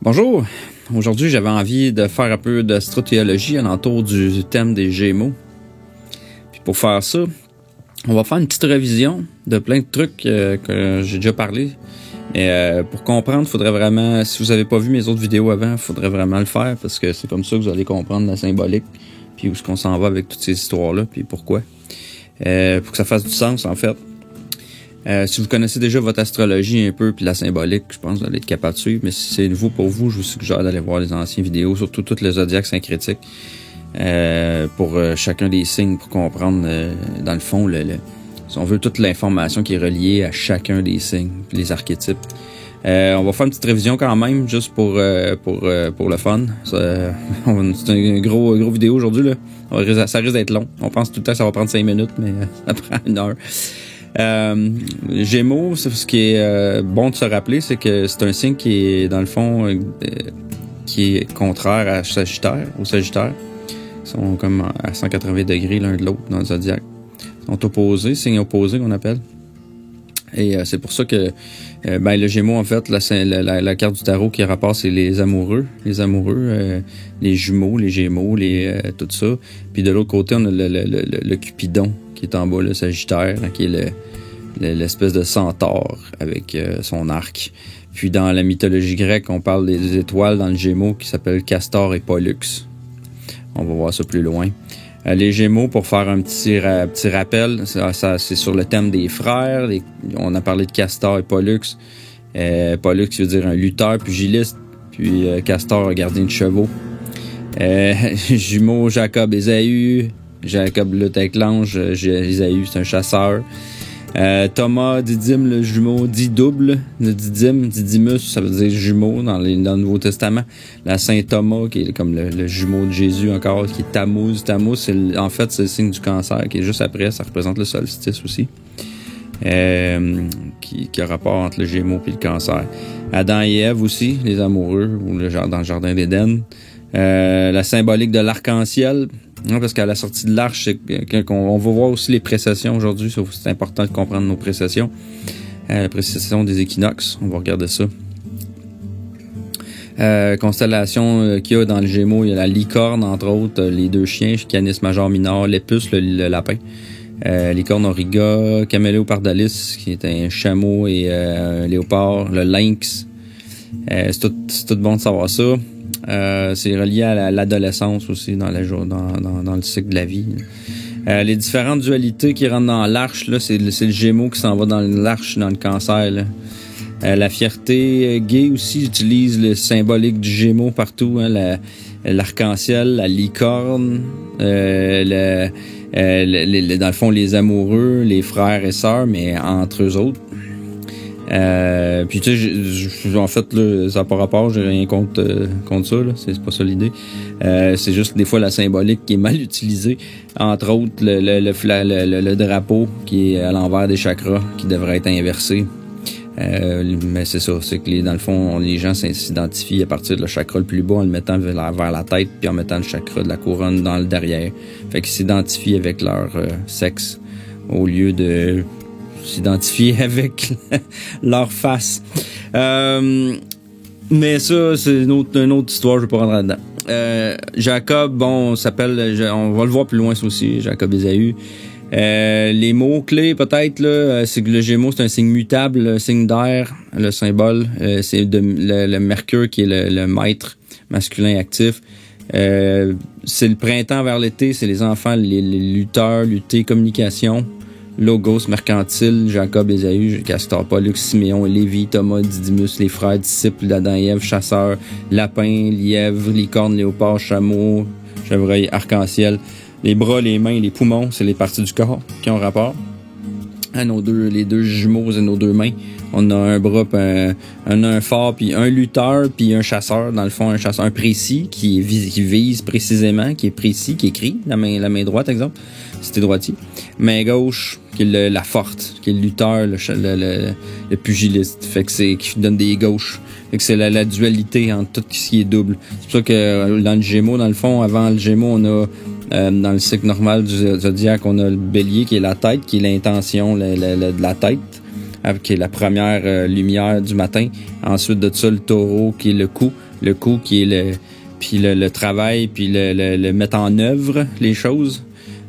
Bonjour, aujourd'hui j'avais envie de faire un peu d'astro-théologie alentour du thème des Gémeaux. Puis pour faire ça, on va faire une petite révision de plein de trucs que j'ai déjà parlé. Mais pour comprendre, il faudrait vraiment, si vous n'avez pas vu mes autres vidéos avant, il faudrait vraiment le faire parce que c'est comme ça que vous allez comprendre la symbolique, puis où est-ce qu'on s'en va avec toutes ces histoires-là, puis pourquoi. Pour que ça fasse du sens en fait. Si vous connaissez déjà votre astrologie un peu puis la symbolique, je pense que vous allez être capable de suivre. Mais si c'est nouveau pour vous, je vous suggère d'aller voir les anciennes vidéos, surtout toutes les zodiaques syncrétiques, pour chacun des signes, pour comprendre dans le fond, si on veut, toute l'information qui est reliée à chacun des signes, les archétypes. On va faire une petite révision quand même, juste pour le fun. C'est une gros vidéo aujourd'hui là. Ça risque d'être long. On pense tout le temps que ça va prendre 5 minutes, mais ça prend 1 heure. Gémeaux, ce qui est bon de se rappeler, c'est que c'est un signe qui est dans le fond qui est contraire à Sagittaire, au Sagittaire. Ils sont comme à 180 degrés l'un de l'autre dans le zodiaque. Ils sont opposés, signes opposés qu'on appelle. Et c'est pour ça que le Gémeaux, en fait, la carte du tarot qui rapporte, c'est les amoureux, les jumeaux, les Gémeaux, tout ça. Puis de l'autre côté, on a le Cupidon qui est en bas, le Sagittaire, qui est l'espèce de centaure avec son arc. Puis dans la mythologie grecque, on parle des étoiles dans le Gémeaux qui s'appellent Castor et Pollux. On va voir ça plus loin. Les Gémeaux, pour faire un petit rappel, ça c'est sur le thème des frères. On a parlé de Castor et Pollux. Pollux veut dire un lutteur pugiliste, puis Castor, un gardien de chevaux. Jumeaux, Jacob et Ésaü. Jacob lutte avec l'ange, Ésaü c'est un chasseur. Thomas, Didyme, le jumeau, Didouble, le Didymus, ça veut dire jumeau dans le Nouveau Testament. La Saint Thomas, qui est comme le jumeau de Jésus encore, qui est Tammuz. Tammuz, c'est le signe du cancer, qui est juste après, ça représente le solstice aussi. Qui a rapport entre le Gémeaux et le cancer. Adam et Ève aussi, les amoureux, ou dans le jardin d'Éden. La symbolique de l'arc-en-ciel. Non, parce qu'à la sortie de l'arche, on va voir aussi les précessions aujourd'hui. C'est important de comprendre nos précessions. La précession des équinoxes, on va regarder ça. Constellation qu'il y a dans le Gémeaux, il y a la licorne, entre autres, les 2 chiens, Canis Major Minor, l'épus, le lapin. Licorne Auriga, Caméléo Pardalis, qui est un chameau et un léopard, le lynx. C'est tout bon de savoir ça. C'est relié à l'adolescence aussi dans le cycle de la vie. Les différentes dualités qui rentrent dans l'arche, là, c'est le Gémeaux qui s'en va dans l'arche, dans le cancer. Là. La fierté gay aussi utilise le symbolique du Gémeaux partout, hein, l'arc-en-ciel, la licorne, dans le fond les amoureux, les frères et sœurs, mais entre eux autres. Puis tu sais, en fait là, ça n'a pas rapport, j'ai rien contre ça là, c'est pas ça l'idée. C'est juste des fois la symbolique qui est mal utilisée, entre autres le drapeau qui est à l'envers des chakras, qui devrait être inversé. Mais c'est ça, c'est que dans le fond, les gens s'identifient à partir de le chakra le plus bas en le mettant vers la tête, puis en mettant le chakra de la couronne dans le derrière. Fait qu'ils s'identifient avec leur sexe au lieu de s'identifier avec leur face. Mais ça, c'est une autre histoire, je vais pas rentrer là-dedans. Jacob, bon, on va le voir plus loin, ça aussi, Jacob Ésaü. Les mots-clés, peut-être, là, c'est que le Gémeaux, c'est un signe mutable, un signe d'air, le symbole. C'est le Mercure qui est le maître masculin actif. C'est le printemps vers l'été, c'est les enfants, les lutteurs, lutter, communication. Logos, mercantile, Jacob, Ésaü, Castor, Pollux, Siméon, Lévi, Thomas, Didymus, les frères, disciples d'Adam et Ève, chasseurs, lapin, lièvre, licorne, léopard, chameau, chevreuil, arc-en-ciel. Les bras, les mains, les poumons, c'est les parties du corps qui ont rapport à les 2 jumeaux et nos 2 mains. On a un bras, un fort, puis un lutteur, puis un chasseur. Dans le fond, un chasseur précis qui vise précisément, qui est précis, qui écrit. La main droite, exemple, si t'es droitier. Main gauche, qui est la forte, qui est le lutteur, le pugiliste. Fait que qui donne des gauches. Fait que c'est la dualité entre tout ce qui est double. C'est pour ça que dans le Gémeaux, dans le fond, avant le Gémeaux, on a dans le cycle normal du zodiaque, on a le bélier qui est la tête, qui est l'intention de la tête. qui est la première lumière du matin. Ensuite de ça, le taureau qui est le cou. le coup qui est puis le travail, puis le mettre en œuvre les choses.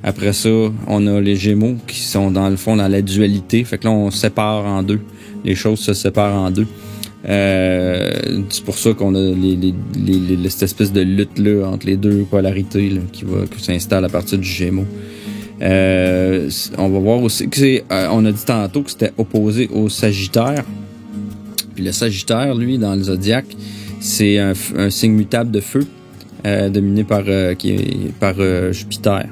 Après ça, on a les Gémeaux qui sont dans le fond dans la dualité. Fait que là, on sépare en deux. Les choses se séparent en deux. C'est pour ça qu'on a cette espèce de lutte-là entre les deux polarités là, qui s'installe à partir du Gémeaux. On va voir aussi que on a dit tantôt que c'était opposé au Sagittaire. Puis le Sagittaire, lui, dans le zodiaque, c'est un signe mutable de feu, dominé par Jupiter.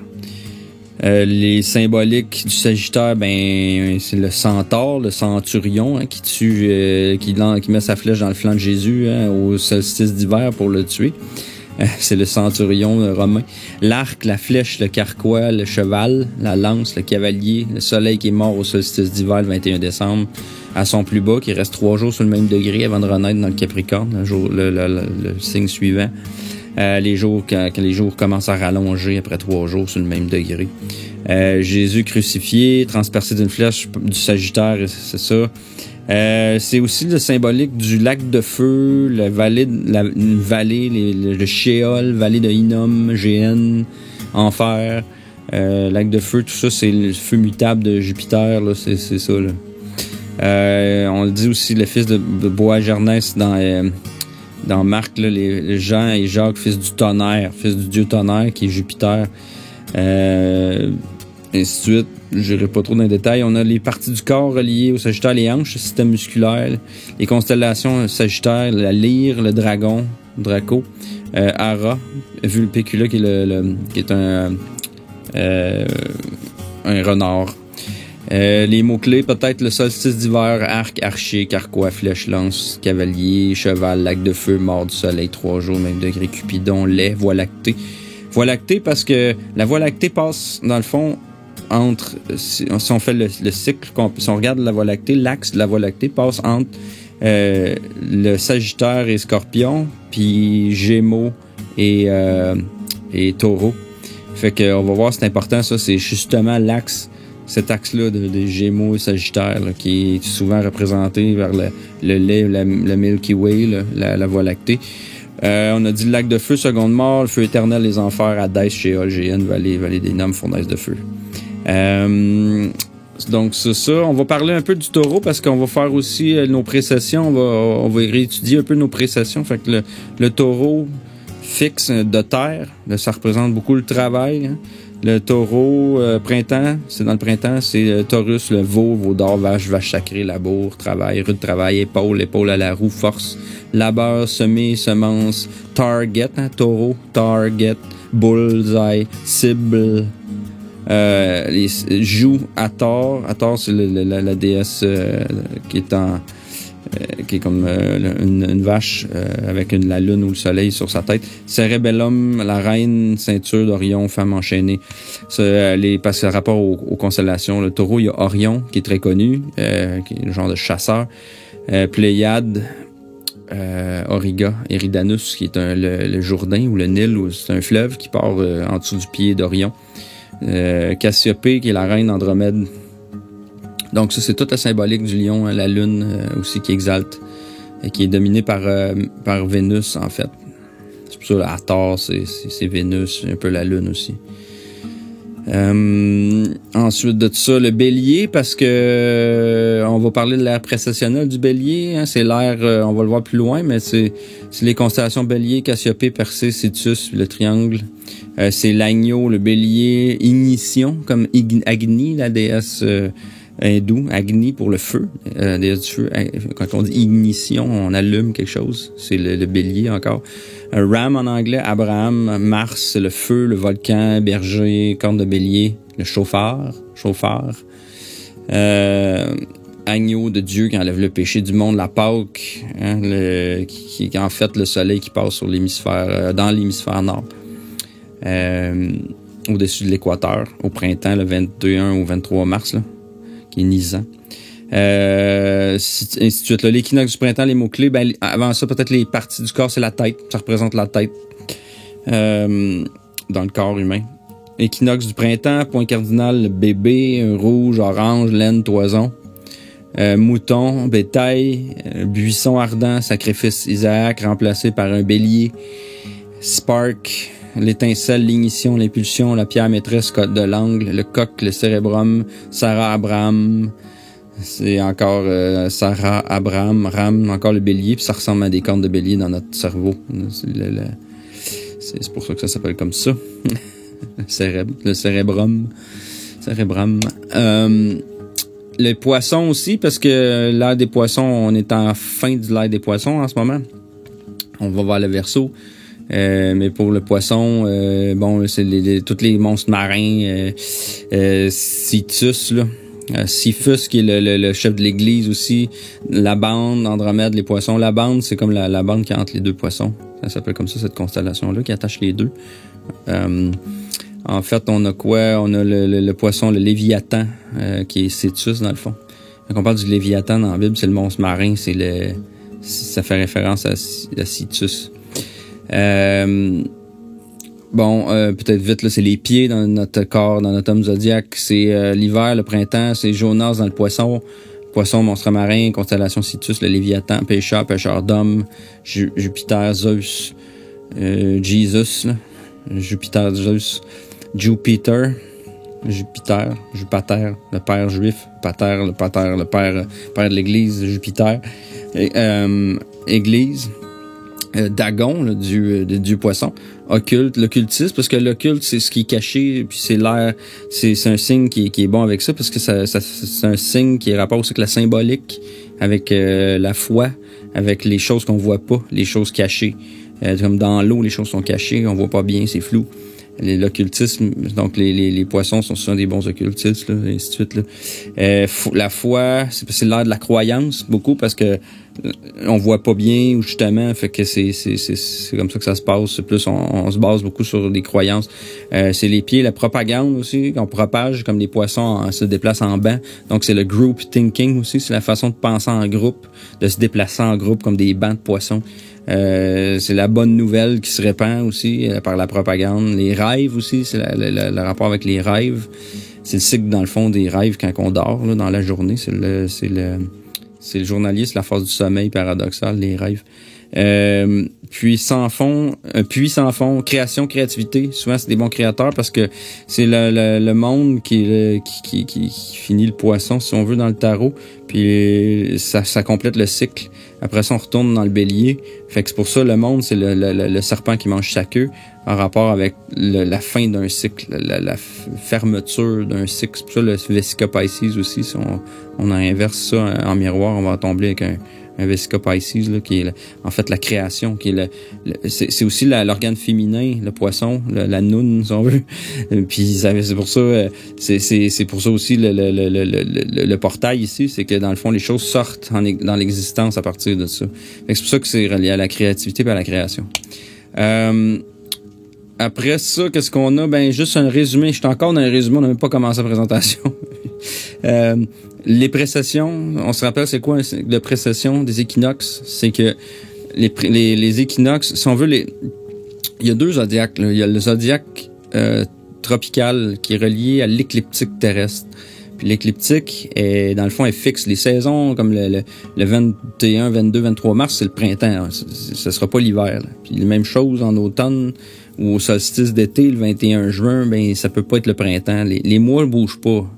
Les symboliques du Sagittaire, c'est le centaure, le centurion, hein, qui tue, qui met sa flèche dans le flanc de Jésus, hein, au solstice d'hiver pour le tuer. C'est le centurion romain. L'arc, la flèche, le carquois, le cheval, la lance, le cavalier, le soleil qui est mort au solstice d'hiver le 21 décembre, à son plus bas, qui reste 3 jours sur le même degré avant de renaître dans le Capricorne, le signe suivant. Les jours, quand les jours commencent à rallonger après 3 jours sur le même degré. Jésus crucifié, transpercé d'une flèche du Sagittaire, c'est ça. C'est aussi le symbolique du lac de feu, une vallée, le Sheol, vallée de Hinnom, Géhenne, Enfer, lac de feu, tout ça, c'est le feu mutable de Jupiter, là, c'est ça, là. On le dit aussi, le fils de Boanerges dans Marc, là, les Jean et Jacques, fils du tonnerre, fils du dieu tonnerre, qui est Jupiter. Ainsi de suite. Je n'irai pas trop dans les détails. On a les parties du corps reliées au Sagittaire, les hanches, le système musculaire, les constellations Sagittaire, la lyre, le dragon, Draco, Ara, Vulpecula, qui est un renard. Les mots-clés, peut-être le solstice d'hiver, arc, archer, carquois, flèche, lance, cavalier, cheval, lac de feu, mort du soleil, 3 jours, même degré, Cupidon, lait, voie lactée. Voie lactée parce que la voie lactée passe, dans le fond, entre, si on fait le cycle, si on regarde la voie lactée, l'axe de la voie lactée passe entre le Sagittaire et Scorpion, puis Gémeaux et Taureau. Fait que on va voir, c'est important, ça, c'est justement l'axe, cet axe-là des Gémeaux et Sagittaire, là, qui est souvent représenté vers le lait, le Milky Way, là, la voie lactée. On a dit le lac de feu, seconde mort, le feu éternel, les enfers, Hadès, Sheol, Géhenne, vallée des Noms, fournaise de feu. Donc c'est ça. On va parler un peu du Taureau parce qu'on va faire aussi nos précessions. On va réétudier un peu nos précessions. Fait que le Taureau fixe de terre, là, ça représente beaucoup le travail. Hein. Le Taureau printemps, c'est dans le printemps, c'est Taurus, le veau d'or, vache sacrée, labour, travail, rude travail, épaule à la roue, force, labeur, semer, semence, target, hein, Taureau, target, bullseye, cible. Les joues Hathor, c'est la déesse qui est comme une vache avec la lune ou le soleil sur sa tête. Cerebellum, la reine, ceinture d'Orion, femme enchaînée. Parce que rapport aux constellations, le Taureau, il y a Orion qui est très connu, qui est le genre de chasseur. Pléiade, Auriga, Eridanus qui est le Jourdain ou le Nil, ou c'est un fleuve qui part en dessous du pied d'Orion. Cassiopée qui est la reine Andromède. Donc ça, c'est toute la symbolique du lion, hein, la lune aussi qui exalte, qui est dominée par Vénus en fait. C'est pour ça que Hathor, c'est Vénus, un peu la lune aussi. Ensuite de tout ça, le bélier, parce que on va parler de l'ère précessionnelle du bélier, hein, c'est l'ère, on va le voir plus loin, mais c'est les constellations bélier, Cassiopée, Persée, Cétus, le triangle. C'est l'agneau, le bélier, Ignition, comme Agni, la déesse hindoue, Agni pour le feu, déesse du feu. Quand on dit ignition, on allume quelque chose, c'est le bélier encore. Ram en anglais, Abraham, Mars, le feu, le volcan, berger, corne de bélier, le chauffeur. Agneau de Dieu qui enlève le péché du monde, la Pâque, hein, qui est en fait le soleil qui passe sur dans l'hémisphère nord. Au-dessus de l'équateur, au printemps, le 21 au 23 mars, là, qui est Nisan. Ainsi de suite. Là, l'équinoxe du printemps, les mots-clés, avant ça, peut-être les parties du corps, c'est la tête. Ça représente la tête dans le corps humain. Équinoxe du printemps, point cardinal, le bébé, rouge, orange, laine, toison. Mouton, bétail, buisson ardent, sacrifice Isaac, remplacé par un bélier. Spark, l'étincelle, l'ignition, l'impulsion, la pierre maîtresse de l'angle, le coq, le cérébrum, Sarah Abraham. C'est encore Sarah Abraham, Ram, encore le bélier, puis ça ressemble à des cornes de bélier dans notre cerveau. C'est pour ça que ça s'appelle comme ça. Le cérébrum. Les poissons aussi, parce que l'ère des poissons, on est en fin de l'ère des poissons en ce moment. On va voir le Verseau. Mais pour le poisson, c'est tous les monstres marins, Citus, là. Siphus, qui est le chef de l'église aussi, la bande, Andromède, les poissons. La bande, c'est comme la bande qui est entre les deux poissons. Ça s'appelle comme ça, cette constellation-là, qui attache les deux. En fait, on a quoi? On a le poisson, le Léviathan, qui est Cétus, dans le fond. Quand on parle du Léviathan dans la Bible, c'est le monstre marin, ça fait référence à Citus. Peut-être vite, là, c'est les pieds dans notre corps, dans notre homme zodiaque. C'est l'hiver, le printemps, c'est Jonas dans le poisson. Poisson, monstre marin, constellation Citus, le Léviathan, pêcheur d'hommes, Jupiter, Zeus, Jesus, là. Jupiter, Zeus, Jupiter, le père juif, le père de l'église, Jupiter, église, Dagon, le dieu poisson, occulte, l'occultisme, parce que l'occulte, c'est ce qui est caché, puis c'est un signe qui est bon avec ça, parce que c'est un signe qui est rapport aussi avec la symbolique, avec la foi, avec les choses qu'on voit pas, les choses cachées. Comme dans l'eau, les choses sont cachées, on voit pas bien, c'est flou. L'occultisme, donc les poissons sont souvent des bons occultistes, là, et ainsi de suite. Là. La foi, c'est l'art de la croyance, beaucoup, parce que on voit pas bien, ou justement, fait que c'est comme ça que ça se passe. Plus on se base beaucoup sur des croyances. C'est les pieds, la propagande aussi, qu'on propage, comme les poissons se déplacent en banc. Donc c'est le group thinking aussi, c'est la façon de penser en groupe, de se déplacer en groupe comme des bancs de poissons. C'est la bonne nouvelle qui se répand aussi par la propagande. Les rêves aussi, c'est le rapport avec les rêves. C'est le cycle, dans le fond, des rêves quand on dort, là, dans la journée. C'est le journalier, c'est la phase du sommeil paradoxal, les rêves. Puits sans fond, créativité. Souvent, c'est des bons créateurs parce que c'est le monde qui finit le poisson, si on veut, dans le tarot. Puis ça complète le cycle. Après ça, on retourne dans le bélier. Fait que c'est pour ça, le monde, c'est le serpent qui mange sa queue en rapport avec la fin d'un cycle, la fermeture d'un cycle. C'est pour ça, le Vesica Pisces aussi, si on inverse ça en miroir, on va tomber avec un Vesica Pisces, là, qui est en fait la création, qui est c'est aussi l'organe féminin, le poisson, la noune, si on veut. Puis c'est pour ça, c'est pour ça aussi le portail ici, c'est que dans le fond les choses sortent dans l'existence à partir de ça. C'est pour ça que c'est relié à la créativité et à la création. Après ça, qu'est-ce qu'on a? Ben, juste un résumé. Je suis encore dans un résumé, on n'a même pas commencé la présentation. Les précessions, on se rappelle c'est quoi la précession des équinoxes? C'est que les équinoxes, si on veut, il y a deux zodiaques, là. Il y a le zodiaque tropical qui est relié à l'écliptique terrestre. Puis l'écliptique, dans le fond, est fixe. Les saisons, comme le 21, 22, 23 mars, c'est le printemps. Ce sera pas l'hiver. Là. Puis la même chose en automne ou au solstice d'été, le 21 juin, ben ça peut pas être le printemps. Les mois ne bougent pas.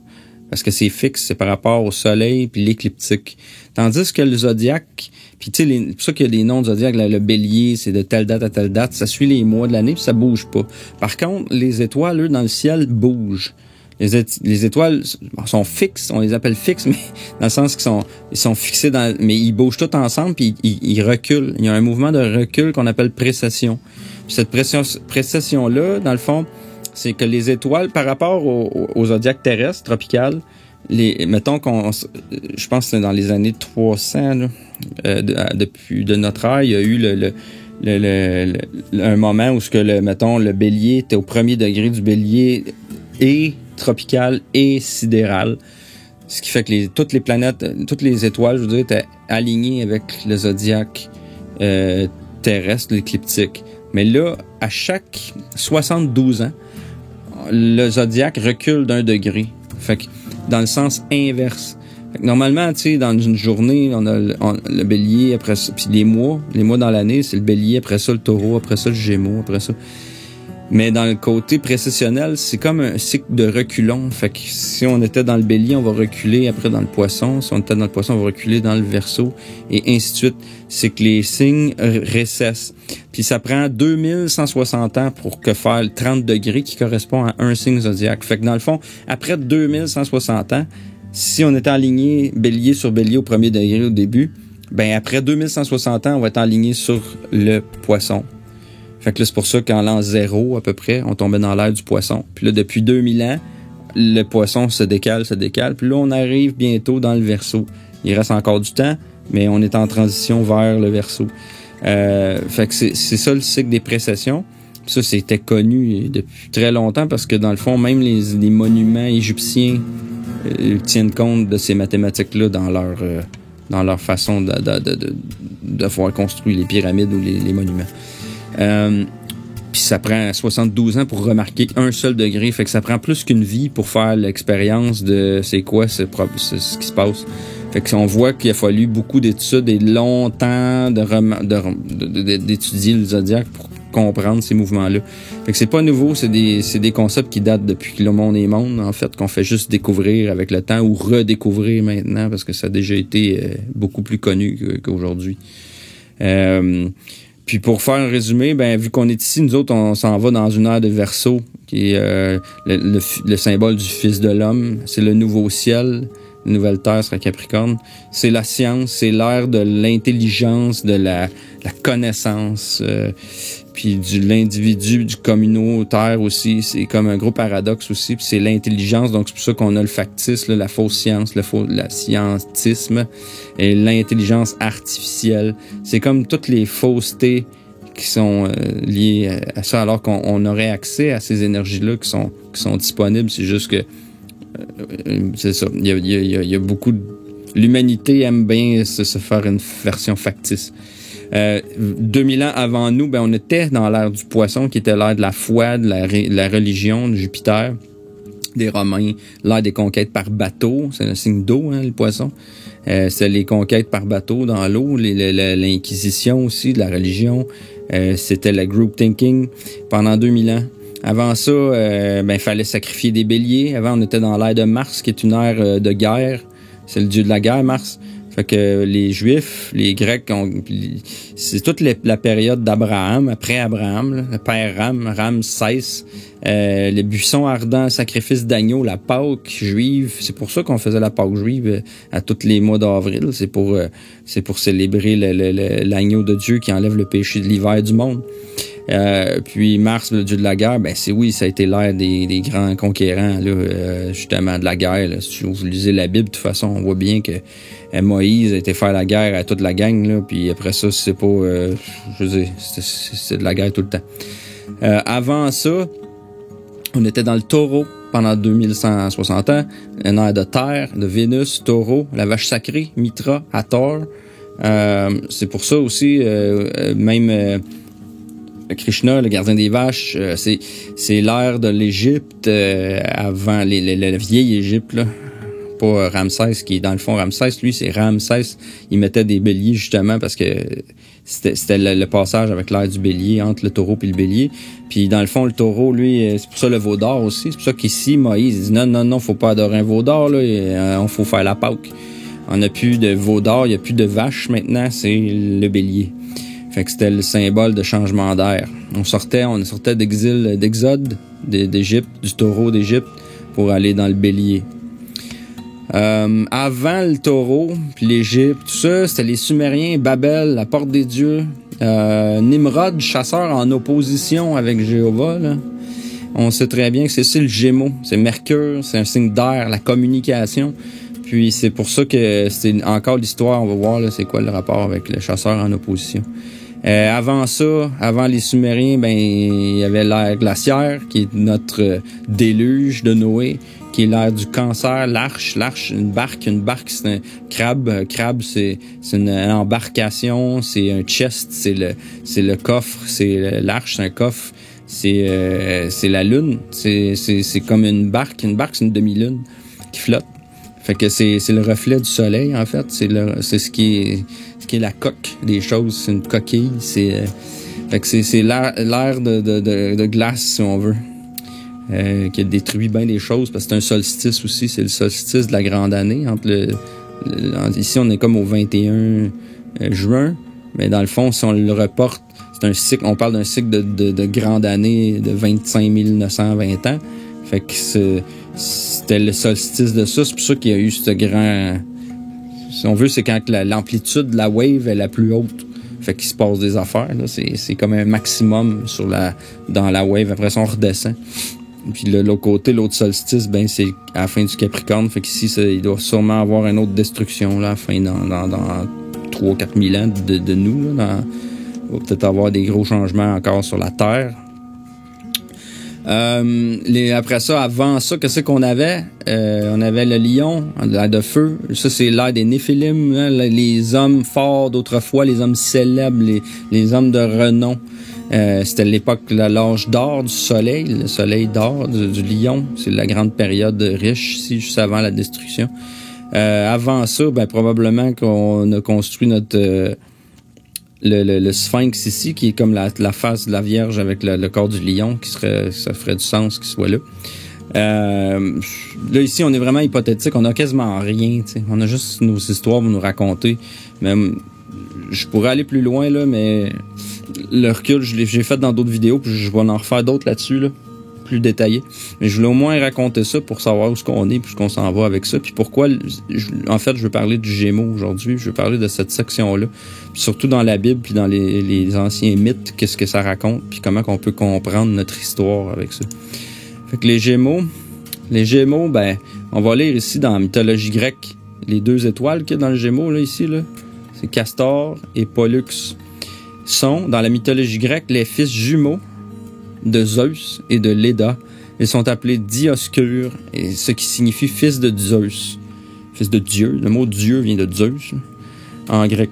Parce que c'est fixe, c'est par rapport au soleil puis l'écliptique. Tandis que le zodiaque, puis tu sais, c'est pour ça qu'il y a des noms de zodiaque, le bélier, c'est de telle date à telle date, ça suit les mois de l'année puis ça bouge pas. Par contre, les étoiles, eux, dans le ciel, bougent. Les étoiles sont fixes, on les appelle fixes, mais dans le sens qu'ils sont fixés mais ils bougent tous ensemble puis ils reculent. Il y a un mouvement de recul qu'on appelle précession. Puis cette précession-là, dans le fond, c'est que les étoiles, par rapport au zodiaque terrestre, tropical, mettons je pense que c'est dans les années 300, là, depuis de notre ère, il y a eu un moment où mettons, le bélier était au premier degré du bélier et tropical et sidéral. Ce qui fait que toutes les planètes, toutes les étoiles, je veux dire, étaient alignées avec le zodiaque terrestre, l'écliptique. Mais là, à chaque 72 ans, le zodiaque recule d'1 degré. Fait que dans le sens inverse. Fait que normalement, tu sais, dans une journée, on a le bélier, après ça, puis les mois dans l'année, c'est le bélier, après ça le taureau, après ça le gémeaux, après ça. Mais dans le côté précessionnel, c'est comme un cycle de reculons. Fait que si on était dans le bélier, on va reculer après dans le poisson. Si on était dans le poisson, on va reculer dans le verseau. Et ainsi de suite. C'est que les signes récessent. Puis ça prend 2160 ans pour que faire le 30 degrés qui correspond à un signe zodiaque. Fait que dans le fond, après 2160 ans, si on était aligné bélier sur bélier au premier degré au début, ben après 2160 ans, on va être aligné sur le poisson. Fait que là, c'est pour ça qu'en l'an 0, à peu près, on tombait dans l'ère du poisson. Puis là, depuis 2000 ans, le poisson se décale. Puis là, on arrive bientôt dans le Verseau. Il reste encore du temps, mais on est en transition vers le Verseau. Fait que c'est ça le cycle des précessions. Puis ça, c'était connu depuis très longtemps parce que dans le fond, même les monuments égyptiens tiennent compte de ces mathématiques-là dans leur façon de pouvoir construire les pyramides ou les monuments. Puis ça prend 72 ans pour remarquer un seul degré, fait que ça prend plus qu'une vie pour faire l'expérience de c'est quoi ce qui se passe. Fait que on voit qu'il a fallu beaucoup d'études et longtemps d'étudier le zodiaque pour comprendre ces mouvements-là. Fait que c'est pas nouveau, c'est des concepts qui datent depuis que le monde est monde, en fait, qu'on fait juste découvrir avec le temps ou redécouvrir maintenant parce que ça a déjà été beaucoup plus connu qu'aujourd'hui. Puis pour faire un résumé, ben vu qu'on est ici, nous autres, on s'en va dans une ère de Verseau, qui est le symbole du Fils de l'homme. C'est le nouveau ciel, la nouvelle terre sera Capricorne. C'est la science, c'est l'ère de l'intelligence, de la connaissance, puis de l'individu, du communautaire aussi. C'est comme un gros paradoxe aussi. Puis c'est l'intelligence, donc c'est pour ça qu'on a le factice, là, la fausse science, la scientisme et l'intelligence artificielle. C'est comme toutes les faussetés qui sont liées à ça, alors qu'on aurait accès à ces énergies-là qui sont disponibles. C'est juste que c'est ça. Il y a beaucoup l'humanité aime bien se faire une version factice. 2000 ans avant nous, ben on était dans l'ère du poisson, qui était l'ère de la foi, de la religion, de Jupiter, des Romains, l'ère des conquêtes par bateau, c'est le signe d'eau, hein, le poisson. C'est les conquêtes par bateau dans l'eau, l'inquisition aussi, de la religion. C'était le group thinking pendant 2000 ans. Avant ça, ben fallait sacrifier des béliers. Avant, on était dans l'ère de Mars, qui est une ère de guerre. C'est le dieu de la guerre, Mars. Fait que les Juifs, les Grecs, c'est toute la période d'Abraham, après Abraham, là, le père Ramsès, les buissons ardents, sacrifice d'agneau, la Pâque juive. C'est pour ça qu'on faisait la Pâque juive à tous les mois d'avril. C'est pour célébrer l'agneau de Dieu qui enlève le péché de l'hiver du monde. Puis Mars, le dieu de la guerre, ben ça a été l'ère des grands conquérants, là, justement de la guerre. Là. Si vous lisez la Bible, de toute façon, on voit bien que Moïse a été faire la guerre à toute la gang, là, puis après ça, c'est pas, je veux dire, c'est de la guerre tout le temps. Avant ça, on était dans le taureau pendant 2160 ans, une ère de terre, de Vénus, taureau, la vache sacrée, Mitra, Hathor. C'est pour ça aussi, même Krishna, le gardien des vaches, c'est l'ère de l'Égypte avant la vieille Égypte, là. Pas Ramsès, qui est dans le fond Ramsès, lui c'est Ramsès. Il mettait des béliers justement parce que c'était le passage avec l'ère du bélier entre le taureau et le bélier. Puis dans le fond le taureau, lui, c'est pour ça le veau d'or aussi. C'est pour ça qu'ici Moïse il dit non, faut pas adorer un veau d'or là, on faut faire la Pâque. On n'a plus de veau d'or, il n'y a plus de vaches maintenant, c'est le bélier. Fait que c'était le symbole de changement d'air. On sortait d'exode d'Égypte, du taureau d'Égypte pour aller dans le bélier. Avant le taureau, puis l'Égypte, tout ça, c'était les Sumériens, Babel, la porte des dieux, Nimrod, chasseur en opposition avec Jéhovah, là. On sait très bien que c'est le Gémeaux, c'est Mercure, c'est un signe d'air, la communication. Puis c'est pour ça que c'est encore l'histoire, on va voir là, c'est quoi le rapport avec le chasseur en opposition. Avant ça, avant les Sumériens, ben il y avait l'ère glaciaire, qui est notre déluge de Noé, qui est l'ère du Cancer, l'arche, une barque, c'est un crabe, c'est une embarcation, c'est un chest, c'est le coffre, c'est l'arche, c'est un coffre, c'est la lune, c'est comme une barque, c'est une demi-lune qui flotte. Fait que c'est le reflet du soleil, en fait. C'est ce qui est la coque des choses. C'est une coquille. Fait que c'est l'air de glace, si on veut. Qui a détruit bien des choses, parce que c'est un solstice aussi. C'est le solstice de la grande année. Ici, on est comme au 21 juin. Mais dans le fond, si on le reporte, c'est un cycle. On parle d'un cycle de grande année de 25 920 ans. Fait que c'était le solstice de ça. C'est pour ça qu'il y a eu ce grand... Si on veut, c'est quand l'amplitude de la wave est la plus haute. Fait qu'il se passe des affaires. Là. C'est comme un maximum dans la wave. Après ça, on redescend. Puis de l'autre côté, l'autre solstice, ben c'est à la fin du Capricorne. Fait qu'ici, il doit sûrement avoir une autre destruction là, à la fin dans 3-4 000 ans de nous. Là, il va peut-être avoir des gros changements encore sur la Terre. Après ça, avant ça, qu'est-ce qu'on avait? On avait le lion, l'ère de feu. Ça, c'est l'ère des Néphilim, hein, les hommes forts d'autrefois, les hommes célèbres, les hommes de renom. C'était l'époque, l'âge d'or du soleil, le soleil d'or du lion. C'est la grande période riche, ici, juste avant la destruction. Avant ça, ben probablement qu'on a construit notre... le sphinx ici, qui est comme la face de la Vierge avec le corps du lion, ça ferait du sens qu'il soit là. Là, ici, on est vraiment hypothétique, on a quasiment rien, t'sais. On a juste nos histoires pour nous raconter. Même, je pourrais aller plus loin, là, mais le recul, j'ai fait dans d'autres vidéos, puis je vais en refaire d'autres là-dessus, là, plus détaillés. Mais je voulais au moins raconter ça pour savoir où est-ce qu'on est, puis où on s'en va avec ça, puis pourquoi, en fait, je veux parler du Gémeaux aujourd'hui, je veux parler de cette section-là, puis surtout dans la Bible, puis dans les anciens mythes, qu'est-ce que ça raconte, puis comment qu'on peut comprendre notre histoire avec ça. Fait que les Gémeaux, ben, on va lire ici dans la mythologie grecque, les 2 étoiles qu'il y a dans le Gémeaux, là, ici, là, c'est Castor et Pollux, sont, dans la mythologie grecque, les fils jumeaux de Zeus et de Léda. Ils sont appelés Dioscures, et ce qui signifie fils de Zeus. Fils de Dieu. Le mot Dieu vient de Zeus, en grec.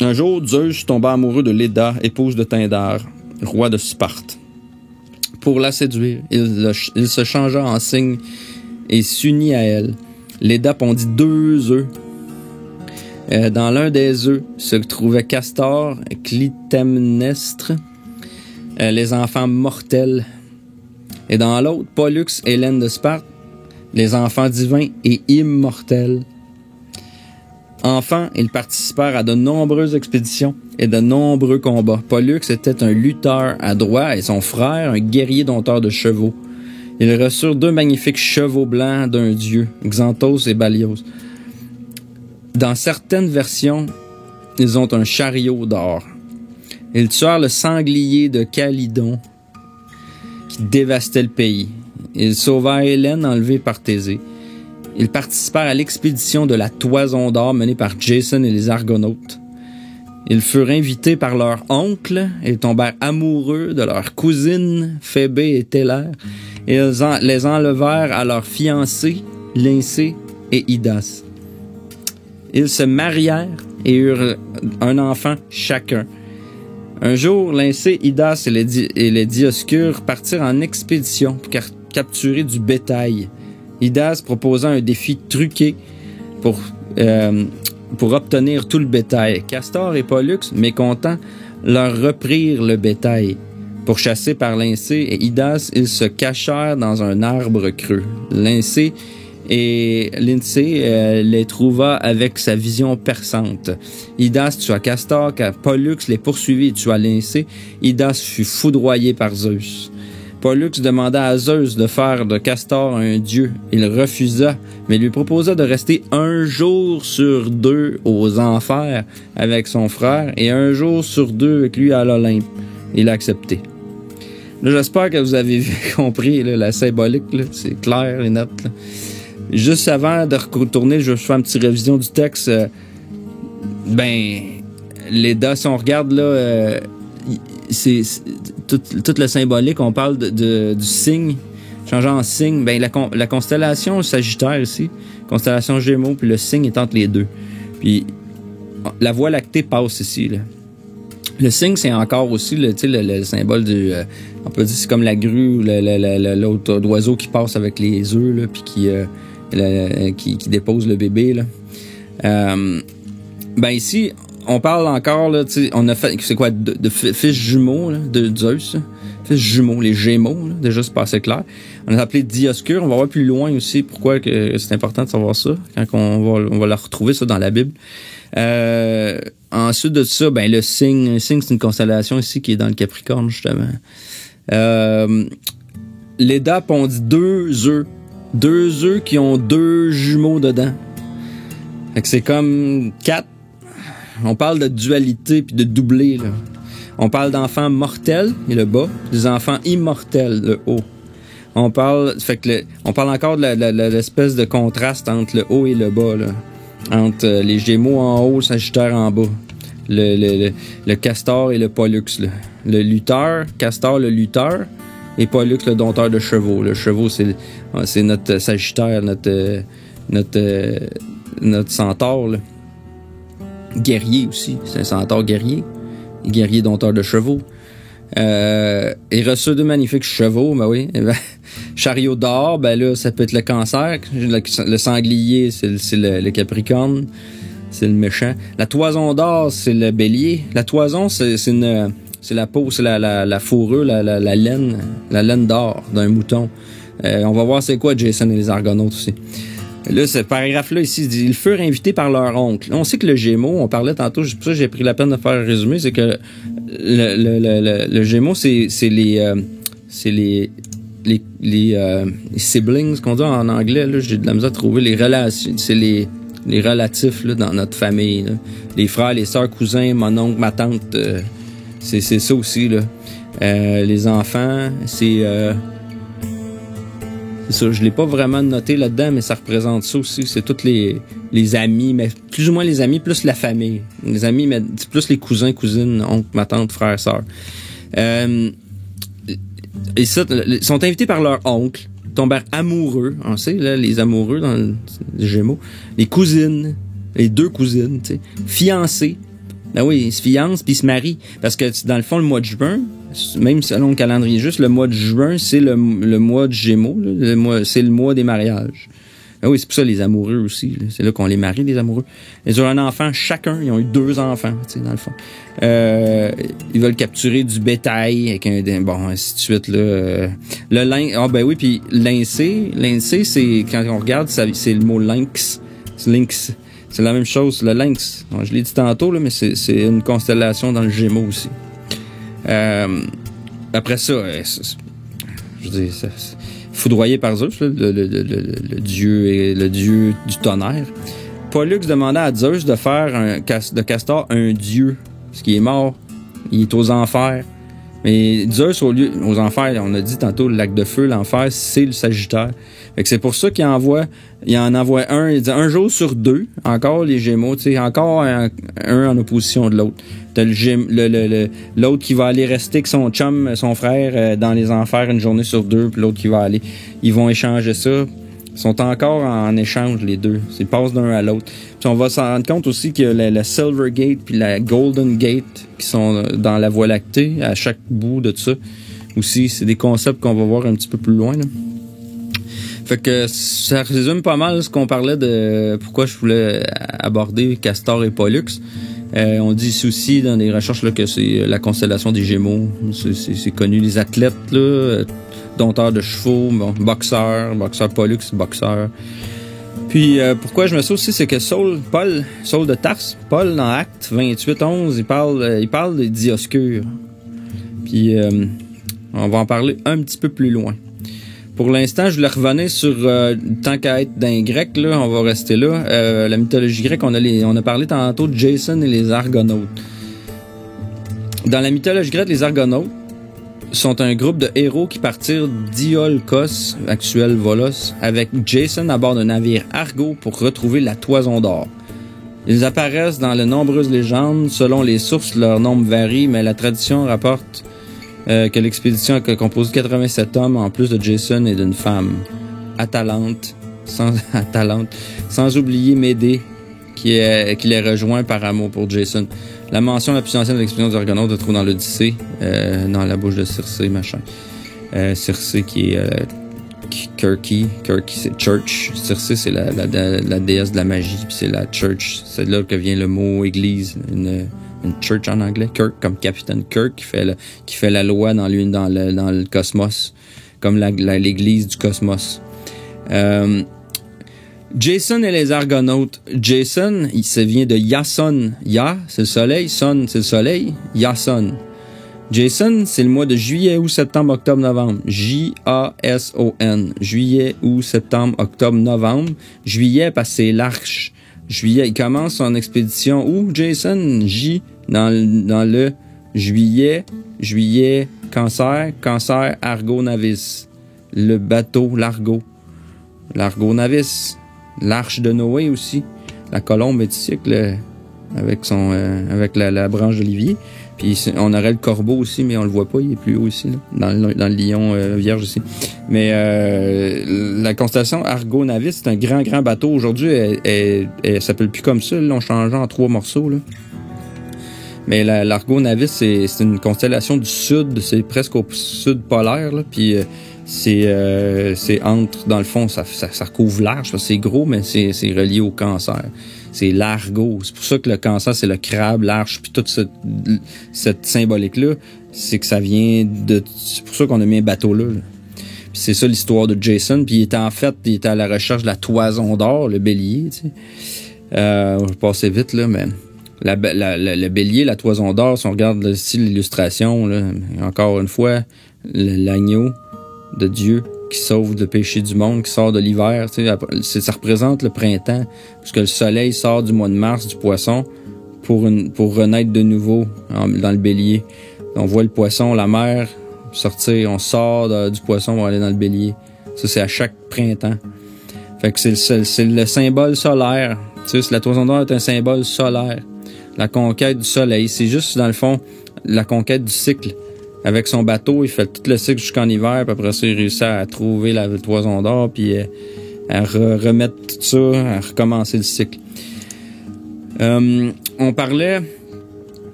Un jour, Zeus tomba amoureux de Léda, épouse de Tyndare, roi de Sparte. Pour la séduire, il se changea en cygne et s'unit à elle. Léda pondit 2 œufs. Dans l'un des œufs se trouvaient Castor, Clytemnestre, les enfants mortels. Et dans l'autre, Pollux, Hélène de Sparte, les enfants divins et immortels. Enfants, ils participèrent à de nombreuses expéditions et de nombreux combats. Pollux était un lutteur adroit et son frère, un guerrier dompteur de chevaux. Ils reçurent 2 magnifiques chevaux blancs d'un dieu, Xanthos et Balios. Dans certaines versions, ils ont un chariot d'or. Ils tuèrent le sanglier de Calydon qui dévastait le pays. Ils sauvèrent Hélène enlevée par Thésée. Ils participèrent à l'expédition de la Toison d'or menée par Jason et les Argonautes. Ils furent invités par leur oncle et tombèrent amoureux de leur cousine Phébé et Télaire. Et ils les enlevèrent à leurs fiancés, Lyncée et Idas. Ils se marièrent et eurent un enfant chacun. Un jour, Lyncée, Idas et les Dioscures partirent en expédition pour capturer du bétail. Idas proposa un défi truqué pour obtenir tout le bétail. Castor et Pollux, mécontents, leur reprirent le bétail. Pourchassés par Lyncée et Idas, ils se cachèrent dans un arbre creux. Lyncée les trouva avec sa vision perçante. Idas tua Castor, car Pollux les poursuivit et tua Lyncée. Idas fut foudroyé par Zeus. Pollux demanda à Zeus de faire de Castor un dieu. Il refusa, mais lui proposa de rester 1 jour sur 2 aux enfers avec son frère et 1 jour sur 2 avec lui à l'Olympe. Il a accepté. Là, j'espère que vous avez compris là, la symbolique. Là. C'est clair et net. Là. Juste avant de retourner, je vais faire une petite révision du texte. Léda, si on regarde là, c'est toute la symbolique. On parle du signe, changeant en signe. Ben la constellation Sagittaire ici, constellation Gémeaux, puis le signe est entre les deux. Puis la Voie lactée passe ici. Là. Le signe, c'est encore aussi le symbole du... on peut dire c'est comme la grue ou l'autre oiseau qui passe avec les œufs, là, puis qui dépose le bébé, là. Ben ici, on parle encore, là, tu sais, on a fait, c'est quoi, de fils jumeaux, là, de Zeus, là. Fils jumeaux, les Gémeaux, là. Déjà, c'est pas assez clair. On a appelé Dioscure. On va voir plus loin aussi pourquoi que c'est important de savoir ça, quand on va la retrouver, ça, dans la Bible. Ensuite de ça, ben, le Cygne, c'est une constellation ici qui est dans le Capricorne, justement. Les Dapes ont dit 2 œufs. 2 œufs qui ont 2 jumeaux dedans. Fait que c'est comme 4. On parle de dualité puis de doublé, là. On parle d'enfants mortels, et le bas, des enfants immortels, le haut. On parle encore de l'espèce de contraste entre le haut et le bas, là. Entre les Gémeaux en haut, le Sagittaire en bas. Le Castor et le Pollux, là. Le lutteur, Castor le lutteur, et Pollux le dompteur de chevaux. Le chevaux, c'est notre Sagittaire, notre centaure, là. Guerrier aussi, c'est un centaure guerrier. Guerrier dompteur de chevaux. Et reçu de magnifiques chevaux, ben oui. Chariot d'or, ben là, ça peut être le Cancer. Le sanglier, c'est le Capricorne. C'est le méchant. La toison d'or, c'est le Bélier. La toison, c'est la peau, c'est la fourrure, la laine d'or d'un mouton. On va voir c'est quoi Jason et les Argonautes aussi. Là, ce paragraphe-là ici dit « Ils furent invités par leur oncle ». On sait que le Gémeaux, on parlait tantôt, c'est pour ça que j'ai pris la peine de faire un résumé, c'est que le Gémeaux, c'est les siblings, qu'on dit en anglais, là, j'ai de la misère à trouver les relations, c'est les relatifs là, dans notre famille. Là. Les frères, les sœurs, cousins, mon oncle, ma tante, c'est ça aussi. Là. Les enfants, c'est ça, je l'ai pas vraiment noté là-dedans, mais ça représente ça aussi. C'est tous les amis, mais plus ou moins les amis, plus la famille. Les amis, mais plus les cousins, cousines, oncles, ma tante, frères, sœurs. Et ça, ils sont invités par leur oncle, tombèrent amoureux. On sait, là, les amoureux dans les Gémeaux. Les cousines, les 2 cousines, tu sais, fiancés. Ben oui, ils se fiancent puis ils se marient. Parce que dans le fond, le mois de juin, même selon le calendrier juste, le mois de juin, c'est le mois de Gémeaux. Là, c'est le mois des mariages. Ben oui, c'est pour ça les amoureux aussi. Là. C'est là qu'on les marie, les amoureux. Ils ont un enfant chacun. Ils ont eu 2 enfants, tu sais, dans le fond. Ils veulent capturer du bétail avec bon, ainsi de suite. Là. Le lynx. Ah ben oui, puis lynxé, c'est quand on regarde, c'est le mot lynx. C'est lynx. C'est la même chose, le lynx. Bon, je l'ai dit tantôt, là, mais c'est une constellation dans le Gémeaux aussi. Après ça, je veux dire, foudroyé par Zeus, là, le dieu du tonnerre. Pollux demanda à Zeus de faire de Castor un dieu, parce qu'il est mort, il est aux enfers. Mais Zeus, aux enfers, on a dit tantôt, le lac de feu, l'enfer, c'est le Sagittaire. Fait que c'est pour ça qu'il en envoie un, il dit un jour sur 2, encore les Gémeaux, tu sais, encore un en opposition de l'autre. T'as l'autre qui va aller rester avec son chum, son frère, dans les enfers une journée sur 2, puis l'autre qui va aller. Ils vont échanger ça. Ils sont encore en échange, les deux. Ils passent d'un à l'autre. Puis on va s'en rendre compte aussi que la Silver Gate puis la Golden Gate qui sont dans la Voie lactée, à chaque bout de tout ça, aussi, c'est des concepts qu'on va voir un petit peu plus loin, là. Fait que ça résume pas mal ce qu'on parlait de pourquoi je voulais aborder Castor et Pollux. On dit ici aussi dans les recherches là, que c'est la constellation des Gémeaux. C'est connu, les athlètes, là, dompteurs de chevaux, bon, boxeur Pollux, boxeur. Puis pourquoi je me souviens aussi, c'est que Saul de Tarse, Paul dans Acte 28-11, il parle des Dioscures. Puis on va en parler un petit peu plus loin. Pour l'instant, je voulais revenir sur tant qu'à être d'un grec, là, on va rester là. La mythologie grecque, on a parlé tantôt de Jason et les Argonautes. Dans la mythologie grecque, les Argonautes sont un groupe de héros qui partirent d'Iolcos, actuel Volos, avec Jason à bord d'un navire Argo pour retrouver la toison d'or. Ils apparaissent dans de nombreuses légendes. Selon les sources, leur nombre varie, mais la tradition rapporte que l'expédition a composé 87 hommes en plus de Jason et d'une femme, Atalante, sans oublier Médée qui les rejoint par amour pour Jason. La mention la plus ancienne de l'expédition des Argonautes se trouve dans l'Odyssée, dans la bouche de Circé, machin. Circé qui est Kirky c'est church. Circe, c'est la déesse de la magie, puis c'est la church. C'est là que vient le mot église, une church en anglais. Kirk comme capitaine Kirk qui fait la loi dans le cosmos, comme l'église du cosmos. Jason et les Argonautes. Jason, ça vient de Yason. Ya, c'est le soleil. Son, c'est le soleil. Yason. Jason, c'est le mois de juillet, août, septembre, octobre, novembre. J-A-S-O-N. Juillet, août, septembre, octobre, novembre. Juillet, parce que c'est l'arche. Juillet, il commence son expédition où, Jason? J, dans le juillet, Cancer, Argo Navis. Le bateau, l'Argo Navis. L'arche de Noé aussi. La colombe est ici avec la branche d'olivier. Puis on aurait le corbeau aussi, mais on le voit pas, il est plus haut ici, là, dans le lion vierge ici. Mais la constellation Argo Navis, c'est un grand bateau. Aujourd'hui, elle s'appelle plus comme ça, ils l'ont changé en 3 morceaux, là. Mais l'Argo Navis, c'est une constellation du sud, c'est presque au sud polaire, là. Puis c'est entre, dans le fond, ça recouvre l'arche, c'est gros, mais c'est relié au Cancer. C'est l'Argo. C'est pour ça que le Cancer, c'est le crabe, l'arche, puis toute cette symbolique-là, c'est que ça vient de... C'est pour ça qu'on a mis un bateau là. Puis c'est ça l'histoire de Jason. Puis il était à la recherche de la toison d'or, le bélier, tu sais. Je vais passer vite, là, mais... le bélier, la toison d'or, si on regarde ici l'illustration, là, encore une fois, l'agneau de Dieu qui sauve le péché du monde, qui sort de l'hiver, tu sais, ça représente le printemps, puisque le soleil sort du mois de mars du poisson pour renaître de nouveau dans le bélier. On voit le poisson, la mer sortir, on sort du poisson pour aller dans le bélier. Ça, c'est à chaque printemps. Fait que c'est le symbole solaire. Tu sais, la toison d'or est un symbole solaire. La conquête du soleil, c'est juste, dans le fond, la conquête du cycle. Avec son bateau, il fait tout le cycle jusqu'en hiver, puis après ça, il réussit à trouver la toison d'or, puis à remettre tout ça, à recommencer le cycle. On parlait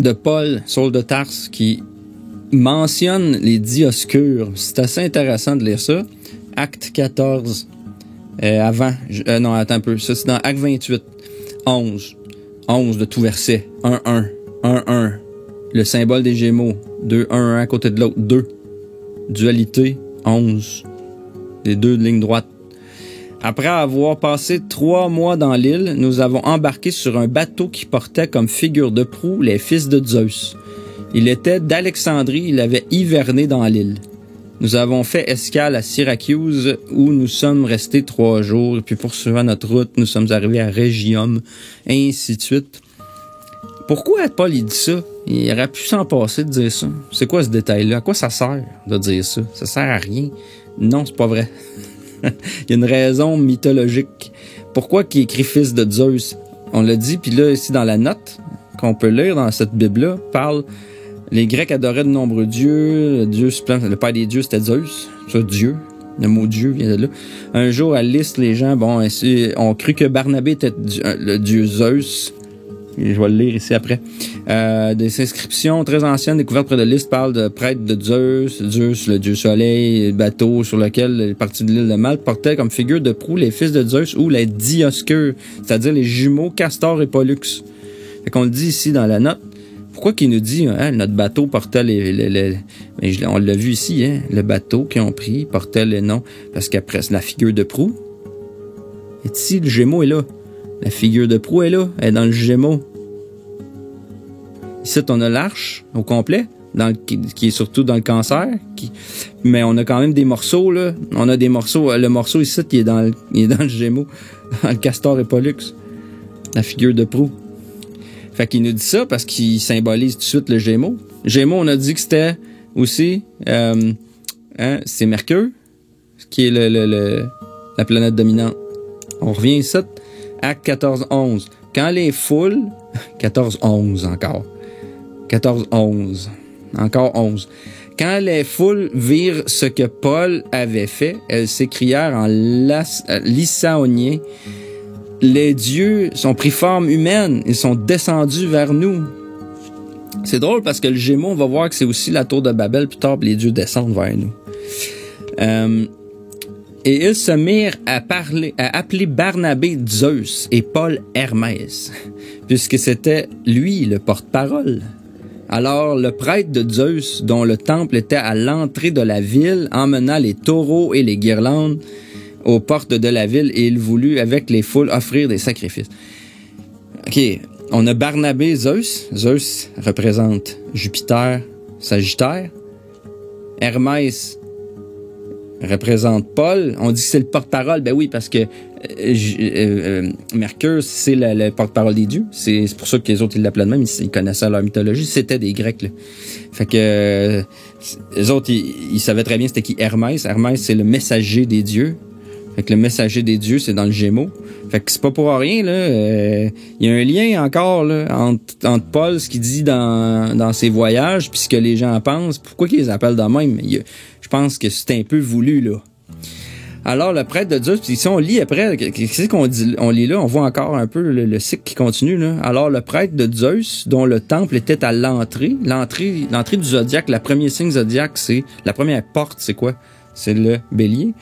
de Paul, Saul de Tarse, qui mentionne les Dioscures. C'est assez intéressant de lire ça. Acte 14. Non, attends un peu. Ça, c'est dans Acte 28. 11 de tout verset. 1-1. Le symbole des Gémeaux. 2-1 à côté de l'autre. 2. Dualité. 11. Les deux lignes droites. Après avoir passé 3 mois dans l'île, nous avons embarqué sur un bateau qui portait comme figure de proue les fils de Zeus. Il était d'Alexandrie, il avait hiverné dans l'île. Nous avons fait escale à Syracuse où nous sommes restés 3 jours. Et puis poursuivant notre route, nous sommes arrivés à Rhégium, et ainsi de suite. Pourquoi Paul il dit ça? Il aurait pu s'en passer de dire ça. C'est quoi ce détail-là? À quoi ça sert de dire ça? Ça sert à rien. Non, c'est pas vrai. Il y a une raison mythologique. Pourquoi qu'il écrit fils de Zeus? On l'a dit, puis là, ici dans la note qu'on peut lire dans cette Bible-là, parle... Les Grecs adoraient de nombreux dieux. Le dieu suprême, le père des dieux, c'était Zeus. Ça, Dieu. Le mot Dieu vient de là. Un jour, à Lystre, les gens, ont cru que Barnabé était le dieu Zeus. Et je vais le lire ici après. Des inscriptions très anciennes découvertes près de Lystre parlent de prêtre de Zeus. Zeus, le dieu soleil, le bateau sur lequel les parties de l'île de Malte portaient comme figure de proue les fils de Zeus ou les Dioscures, c'est-à-dire les jumeaux Castor et Pollux. Fait qu'on le dit ici dans la note. Pourquoi qu'il nous dit, notre bateau portait on l'a vu ici, le bateau qu'ils ont pris portait les noms, parce qu'après, c'est la figure de proue. Et ici, le Gémeaux est là. La figure de proue est là, elle est dans le Gémeaux. Ici, on a l'arche au complet, qui est surtout dans le Cancer, mais on a quand même des morceaux, là. On a des morceaux, le morceau ici, il est dans le Gémeaux, dans le Castor et Pollux. La figure de proue. Fait qu'il nous dit ça parce qu'il symbolise tout de suite le Gémeaux. Gémeaux, on a dit que c'était aussi c'est Mercure, qui est la planète dominante. On revient ici, Acte 14-11. Quand les foules... 14-11 encore. 14-11. Encore 11. Quand les foules virent ce que Paul avait fait, elles s'écrièrent en lycaonien. Les dieux sont pris forme humaine, ils sont descendus vers nous. C'est drôle parce que le Gémeaux, on va voir que c'est aussi la tour de Babel, plus tard, les dieux descendent vers nous. Et ils se mirent à appeler Barnabé Zeus et Paul Hermès, puisque c'était lui le porte-parole. Alors le prêtre de Zeus, dont le temple était à l'entrée de la ville, emmena les taureaux et les guirlandes aux portes de la ville, et il voulut avec les foules offrir des sacrifices. OK, on a Barnabé Zeus. Zeus représente Jupiter, Sagittaire. Hermès représente Paul. On dit que c'est le porte-parole. Ben oui, parce que Mercure, c'est le porte-parole des dieux. C'est pour ça que les autres, ils l'appelaient de même. Ils connaissaient leur mythologie. C'était des Grecs, là. Fait que les autres, ils savaient très bien c'était qui Hermès. Hermès, c'est le messager des dieux. Fait que le messager des dieux, c'est dans le Gémeaux. Fait que c'est pas pour rien, là. Il y a un lien encore, là, entre Paul, ce qu'il dit dans ses voyages, puis ce que les gens pensent. Pourquoi qu'ils les appellent de même? Je pense que c'est un peu voulu, là. Alors, le prêtre de Zeus, puis si on lit après, qu'est-ce qu'on dit? On lit là, on voit encore un peu le cycle qui continue, là. Alors, le prêtre de Zeus, dont le temple était à l'entrée du zodiaque, la première signe zodiaque, la première porte, c'est quoi? C'est le bélier.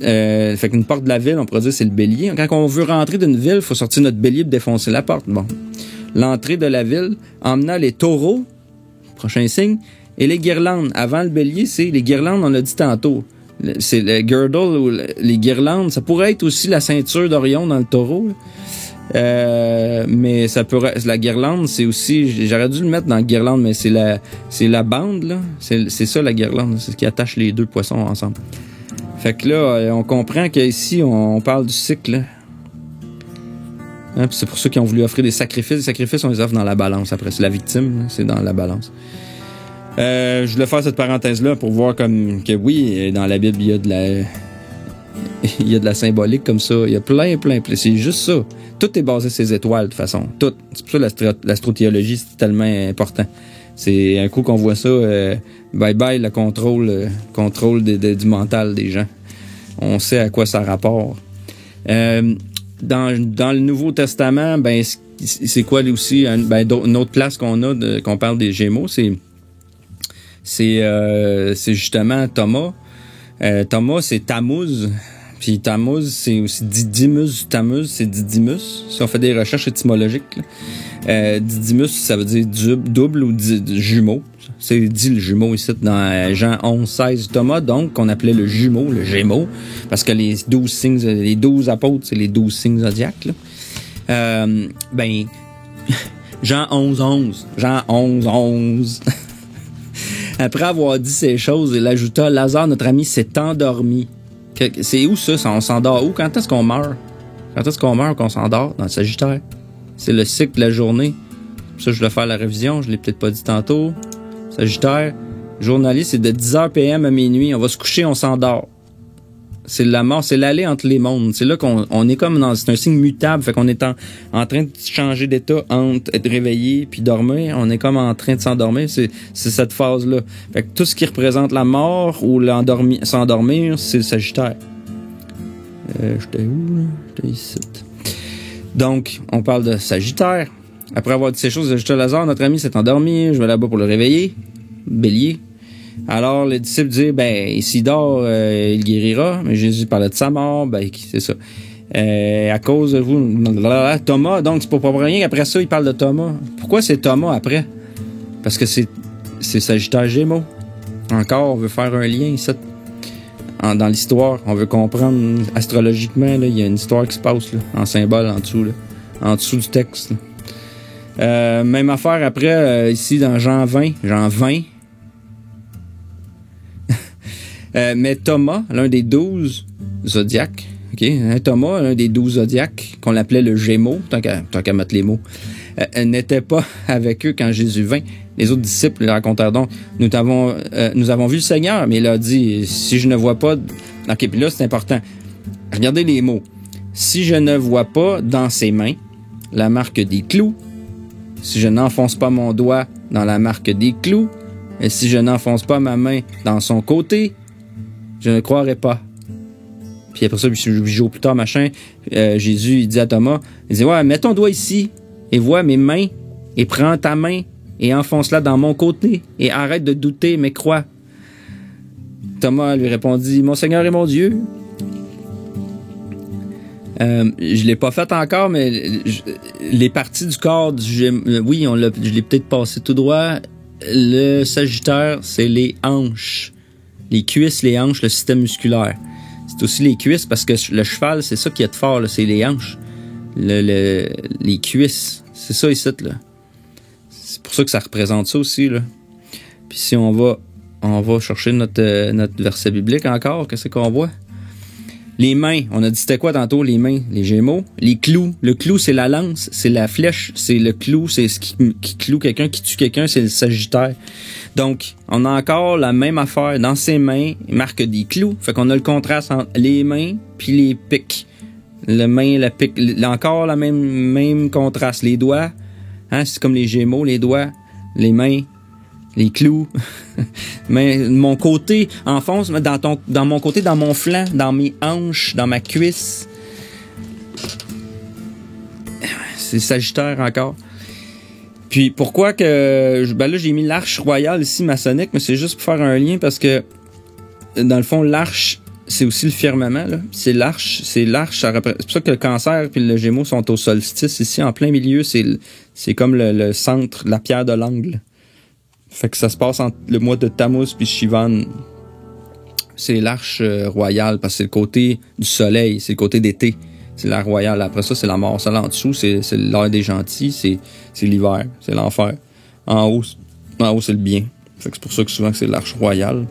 Fait qu'une porte de la ville, on pourrait dire c'est le bélier. Quand on veut rentrer d'une ville, il faut sortir notre bélier pour défoncer la porte. Bon. L'entrée de la ville emmena les taureaux, prochain signe, et les guirlandes. Avant le bélier, c'est les guirlandes, on l'a dit tantôt. C'est le girdle ou les guirlandes. Ça pourrait être aussi la ceinture d'Orion dans le taureau. Mais ça pourrait, la guirlande, c'est aussi, j'aurais dû le mettre dans la guirlande, mais c'est la bande, là. C'est ça, la guirlande. C'est ce qui attache les deux poissons ensemble. Fait que là, on comprend qu'ici, on parle du cycle, hein, c'est pour ça qu'ils ont voulu offrir des sacrifices. Les sacrifices, on les offre dans la balance. Après, c'est la victime, c'est dans la balance. Je voulais faire cette parenthèse-là pour voir comme que oui, dans la Bible, il y a de la symbolique comme ça. Il y a plein. C'est juste ça. Tout est basé sur ces étoiles, de toute façon. Tout. C'est pour ça que l'astrothéologie, c'est tellement important. C'est un coup qu'on voit ça, bye-bye le contrôle du mental des gens. On sait à quoi ça rapporte. Dans le Nouveau Testament, ben c'est quoi aussi une autre place qu'on parle des Gémeaux, c'est justement Thomas. Thomas, c'est Tammuz. Puis Tammuz, c'est aussi Didymus. Tammuz, c'est Didymus. Si on fait des recherches étymologiques, Didymus, ça veut dire double ou jumeau. C'est dit le jumeau ici dans Jean 11, 16. Thomas, donc, qu'on appelait le jumeau, le Gémeaux, parce que les 12 signes, les 12 apôtres, c'est les 12 signes zodiaques, là. Jean 11, 11. Jean 11, 11. Après avoir dit ces choses, il ajouta, Lazare, notre ami, s'est endormi. C'est où ça? On s'endort où? Quand est-ce qu'on meurt? Quand est-ce qu'on meurt qu'on s'endort? Dans le Sagittaire. C'est le cycle de la journée. Pour ça, je voulais faire la révision. Je l'ai peut-être pas dit tantôt. Sagittaire. Journaliste, c'est de 10h PM à minuit. On va se coucher, on s'endort. C'est la mort, c'est l'aller entre les mondes. C'est là qu'on est comme dans, c'est un signe mutable. Fait qu'on est en train de changer d'état entre être réveillé puis dormir. On est comme en train de s'endormir. C'est cette phase-là. Fait que tout ce qui représente la mort ou s'endormir, c'est le Sagittaire. J'étais où, là? J'étais ici. Donc, on parle de Sagittaire. Après avoir dit ces choses, Sagittaire Lazare, notre ami s'est endormi. Je vais là-bas pour le réveiller. Bélier. Alors, les disciples disent, s'il dort, il guérira. Mais Jésus parlait de sa mort, c'est ça. À cause de vous, Thomas, donc c'est pas pour rien. Après ça, il parle de Thomas. Pourquoi c'est Thomas après? Parce que c'est Sagittaire Gémeaux. Encore, on veut faire un lien ici. Dans l'histoire, on veut comprendre astrologiquement, là, il y a une histoire qui se passe, là, en symbole, en dessous, là, en dessous du texte. Même affaire après, ici, dans Jean 20. Mais Thomas, l'un des 12 zodiaques, Thomas, l'un des 12 zodiaques, qu'on appelait le Gémeaux, tant qu'à mettre les mots, n'était pas avec eux quand Jésus vint. Les autres disciples le racontèrent donc, nous avons vu le Seigneur, mais il a dit, si je ne vois pas... OK, puis là, c'est important. Regardez les mots. Si je ne vois pas dans ses mains la marque des clous, si je n'enfonce pas mon doigt dans la marque des clous, et si je n'enfonce pas ma main dans son côté, je ne croirais pas. Puis après ça, 8 jours plus tard, Jésus, il dit à Thomas, il dit, ouais, mets ton doigt ici, et vois mes mains, et prends ta main, et enfonce-la dans mon côté, et arrête de douter, mais crois. Thomas lui répondit, mon Seigneur et mon Dieu. Je l'ai pas fait encore, mais les parties du corps du Gémeaux, oui, je l'ai peut-être passé tout droit. Le Sagittaire, c'est les hanches. Les cuisses, les hanches, le système musculaire. C'est aussi les cuisses parce que le cheval, c'est ça qui est de fort, là, c'est les hanches. Les cuisses. C'est ça ici, là. C'est pour ça que ça représente ça aussi, là. Puis si on va chercher notre verset biblique encore, qu'est-ce qu'on voit? Les mains, on a dit c'était quoi tantôt, les mains, les Gémeaux, les clous. Le clou, c'est la lance, c'est la flèche, c'est le clou, c'est ce qui cloue quelqu'un, qui tue quelqu'un, c'est le Sagittaire. Donc, on a encore la même affaire. Dans ses mains, il marque des clous. Fait qu'on a le contraste entre les mains puis les pics. Le main, la pique, encore la même contraste. Les doigts, hein, c'est comme les Gémeaux, les doigts, les mains, les clous. Mais mon côté enfonce dans mon côté, dans mon flanc, dans mes hanches, dans ma cuisse. C'est Sagittaire encore. Puis pourquoi que là j'ai mis l'arche royale ici maçonnique, mais c'est juste pour faire un lien parce que dans le fond l'arche c'est aussi le firmament là. C'est l'arche, c'est pour ça que le Cancer puis le Gémeaux sont au solstice ici en plein milieu, c'est comme le centre, la pierre de l'angle. Fait que ça se passe entre le mois de Tammuz puis Shivan. C'est l'arche royale parce que c'est le côté du soleil, c'est le côté d'été. C'est la royale. Après ça, c'est la mort. Celle en dessous, c'est l'heure des gentils, c'est l'hiver, c'est l'enfer. En haut, c'est le bien. Fait que c'est pour ça que souvent que c'est l'arche royale.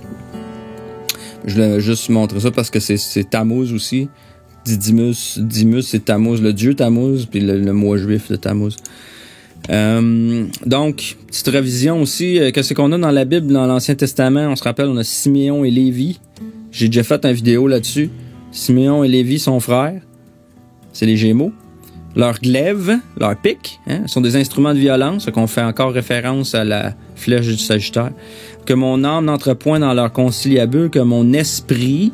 Je voulais juste montrer ça parce que c'est Tammuz aussi. Didymus, c'est Tammuz, le dieu Tammuz, puis le mois juif de Tammuz. Donc, petite révision aussi, qu'est-ce qu'on a dans la Bible, dans l'Ancien Testament? On se rappelle, on a Siméon et Lévi. J'ai déjà fait une vidéo là-dessus. Siméon et Lévi sont frères. C'est les Gémeaux. Leurs glaives, leurs pics, sont des instruments de violence, qu'on fait encore référence à la flèche du Sagittaire. Que mon âme n'entrepoint dans leur conciliabule, que mon esprit,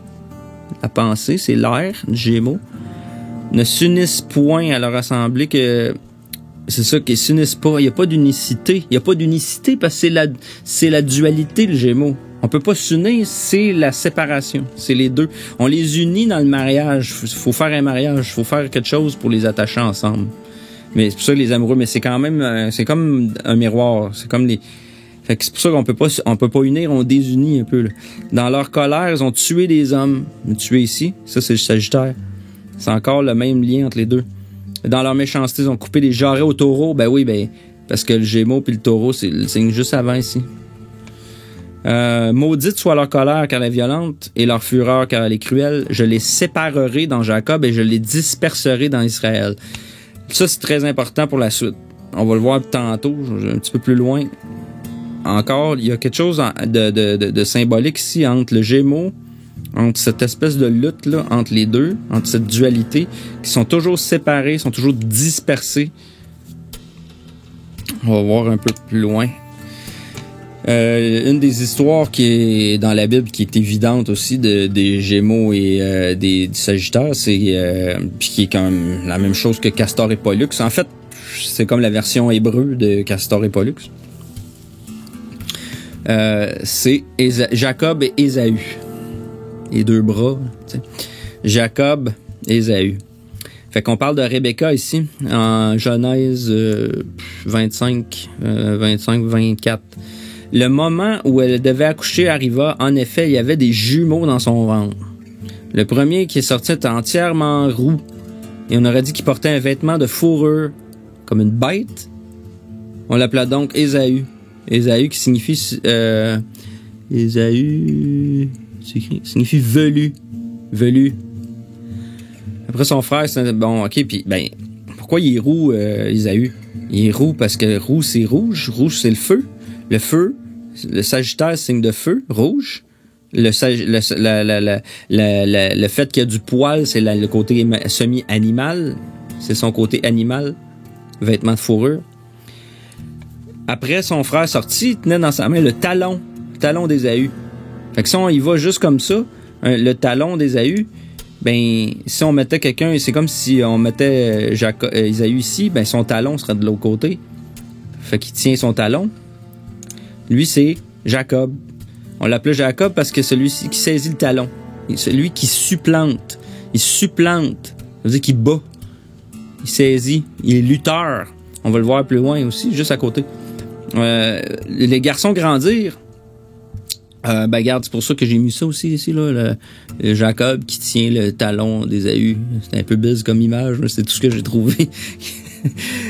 la pensée, c'est l'air du Gémeaux, ne s'unissent point à leur assemblée, que c'est ça, qu'ils s'unissent pas. Il n'y a pas d'unicité. Il n'y a pas d'unicité parce que c'est la dualité, le Gémeaux. On peut pas s'unir, c'est la séparation. C'est les deux. On les unit dans le mariage. Faut faire un mariage. Faut faire quelque chose pour les attacher ensemble. Mais c'est pour ça que les amoureux, mais c'est quand même, c'est comme un miroir. C'est comme les, fait que c'est pour ça qu'on peut pas unir, on désunit un peu, là. Dans leur colère, ils ont tué des hommes. Ils ont tué ici. Ça, c'est le Sagittaire. C'est encore le même lien entre les deux. Dans leur méchanceté, ils ont coupé des jarrets au taureau. Ben oui, parce que le Gémeaux puis le taureau, c'est le signe juste avant ici. Maudite soit leur colère car elle est violente et leur fureur car elle est cruelle. Je les séparerai dans Jacob et je les disperserai dans Israël. Ça, c'est très important pour la suite. On va le voir tantôt, un petit peu plus loin. Encore, il y a quelque chose de symbolique ici entre le Gémeaux, entre cette espèce de lutte là entre les deux, entre cette dualité, qui sont toujours séparés, sont toujours dispersés. On va voir un peu plus loin. Une des histoires qui est dans la Bible, qui est évidente aussi des Gémeaux et du Sagittaire, c'est puis qui est quand même la même chose que Castor et Pollux. En fait, c'est comme la version hébreu de Castor et Pollux. C'est Jacob et Ésaü. Les deux bras, tu sais. Jacob et Ésaü. Fait qu'on parle de Rebecca ici, en Genèse 25-24. Le moment où elle devait accoucher arriva. En effet, il y avait des jumeaux dans son ventre. Le premier qui est sorti était entièrement roux. Et on aurait dit qu'il portait un vêtement de fourrure, comme une bête. On l'appela donc Ésaü. Ésaü qui signifie... Ésaü... signifie velu. Velu. Après son frère, c'est... Bon, ok, puis ben... Pourquoi il est roux, Ésaü? Il est roux parce que roux, c'est rouge. Rouge, c'est le feu. Le feu... Le Sagittaire, signe de feu, rouge. Le fait qu'il y a du poil, c'est le côté semi-animal. C'est son côté animal. Vêtement de fourrure. Après, son frère sorti, il tenait dans sa main le talon d'Ésaü. Fait que si on y va juste comme ça, le talon d'Ésaü, ben, si on mettait quelqu'un, c'est comme si on mettait Ésaü ici, ben, son talon serait de l'autre côté. Fait qu'il tient son talon. Lui, c'est Jacob. On l'appelait Jacob parce que c'est celui qui saisit le talon. Celui qui supplante. Il supplante Ça veut dire qu'il bat. Il saisit. Il est lutteur. On va le voir plus loin aussi, juste à côté. Les garçons grandir. Regarde, c'est pour ça que j'ai mis ça aussi ici, là, le Jacob qui tient le talon d'Ésaü. C'est un peu bizarre comme image, mais c'est tout ce que j'ai trouvé.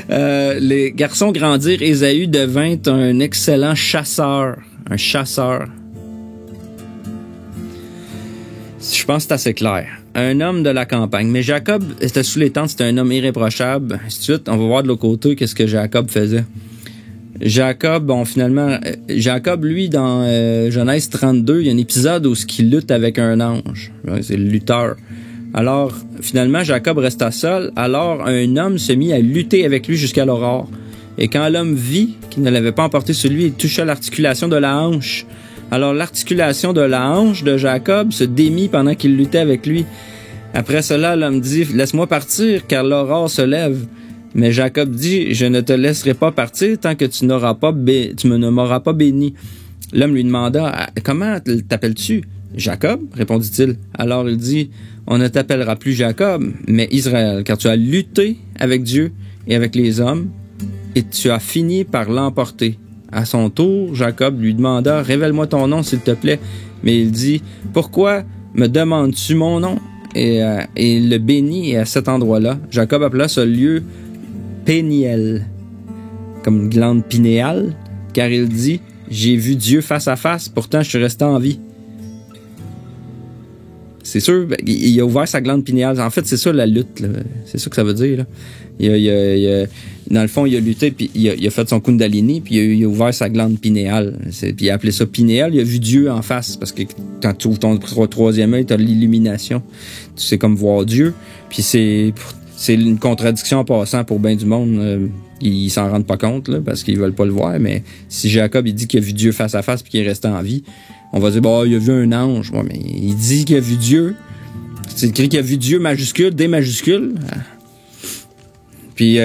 Les garçons grandir, Ésaü devint un excellent chasseur. Un chasseur. Je pense que c'est assez clair. Un homme de la campagne. Mais Jacob était sous les tentes, c'était un homme irréprochable. Ainsi de suite, on va voir de l'autre côté qu'est-ce que Jacob faisait. Jacob, Jacob, lui, dans Genèse 32, il y a un épisode où il lutte avec un ange. C'est le lutteur. Alors, finalement, Jacob resta seul. Alors, un homme se mit à lutter avec lui jusqu'à l'aurore. Et quand l'homme vit qu'il ne l'avait pas emporté sur lui, il toucha l'articulation de la hanche. Alors, l'articulation de la hanche de Jacob se démit pendant qu'il luttait avec lui. Après cela, l'homme dit, « Laisse-moi partir, car l'aurore se lève. » Mais Jacob dit, « Je ne te laisserai pas partir tant que tu ne m'auras pas béni. » L'homme lui demanda, « Comment t'appelles-tu? »« Jacob, répondit-il. Alors il dit, « On ne t'appellera plus Jacob, mais Israël, car tu as lutté avec Dieu et avec les hommes, et tu as fini par l'emporter. » À son tour, Jacob lui demanda, « Révèle-moi ton nom, s'il te plaît. » Mais il dit, « Pourquoi me demandes-tu mon nom? » Et il le bénit, et à cet endroit-là, Jacob appela ce lieu Péniel, comme une glande pinéale, car il dit, « J'ai vu Dieu face à face, pourtant je suis resté en vie. » C'est sûr, il a ouvert sa glande pinéale. En fait, c'est ça la lutte, là. C'est ça que ça veut dire, là. Dans le fond, il a lutté, puis il a fait son kundalini, puis il a ouvert sa glande pinéale. Puis il a appelé ça pinéal. Il a vu Dieu en face, parce que quand tu ouvres ton troisième œil, tu as l'illumination. Tu sais comme voir Dieu. Puis c'est une contradiction en passant pour bien du monde. Ils s'en rendent pas compte, là, parce qu'ils veulent pas le voir. Mais si Jacob, il dit qu'il a vu Dieu face à face puis qu'il est resté en vie, on va dire, il a vu un ange. Ouais, mais il dit qu'il a vu Dieu. C'est écrit qu'il a vu Dieu majuscule, D majuscule. Puis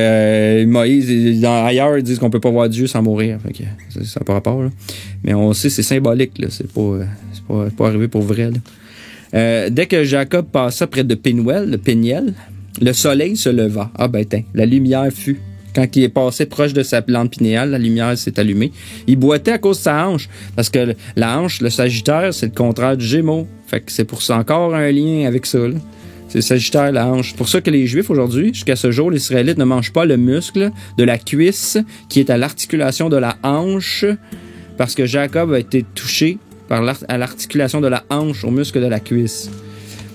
Moïse, ailleurs, ils disent qu'on peut pas voir Dieu sans mourir. Fait que ça n'a pas rapport, là. Mais on sait, c'est symbolique, là. C'est pas arrivé pour vrai, là. Dès que Jacob passa près de Péniel, le soleil se leva. La lumière fut. Quand il est passé proche de sa plante pinéale, la lumière s'est allumée. Il boitait à cause de sa hanche. Parce que la hanche, le Sagittaire, c'est le contraire du Gémeaux. Fait que c'est pour ça encore un lien avec ça, là. C'est le Sagittaire, la hanche. C'est pour ça que les Juifs, aujourd'hui, jusqu'à ce jour, les Israélites ne mangent pas le muscle de la cuisse qui est à l'articulation de la hanche. Parce que Jacob a été touché à l'articulation de la hanche au muscle de la cuisse.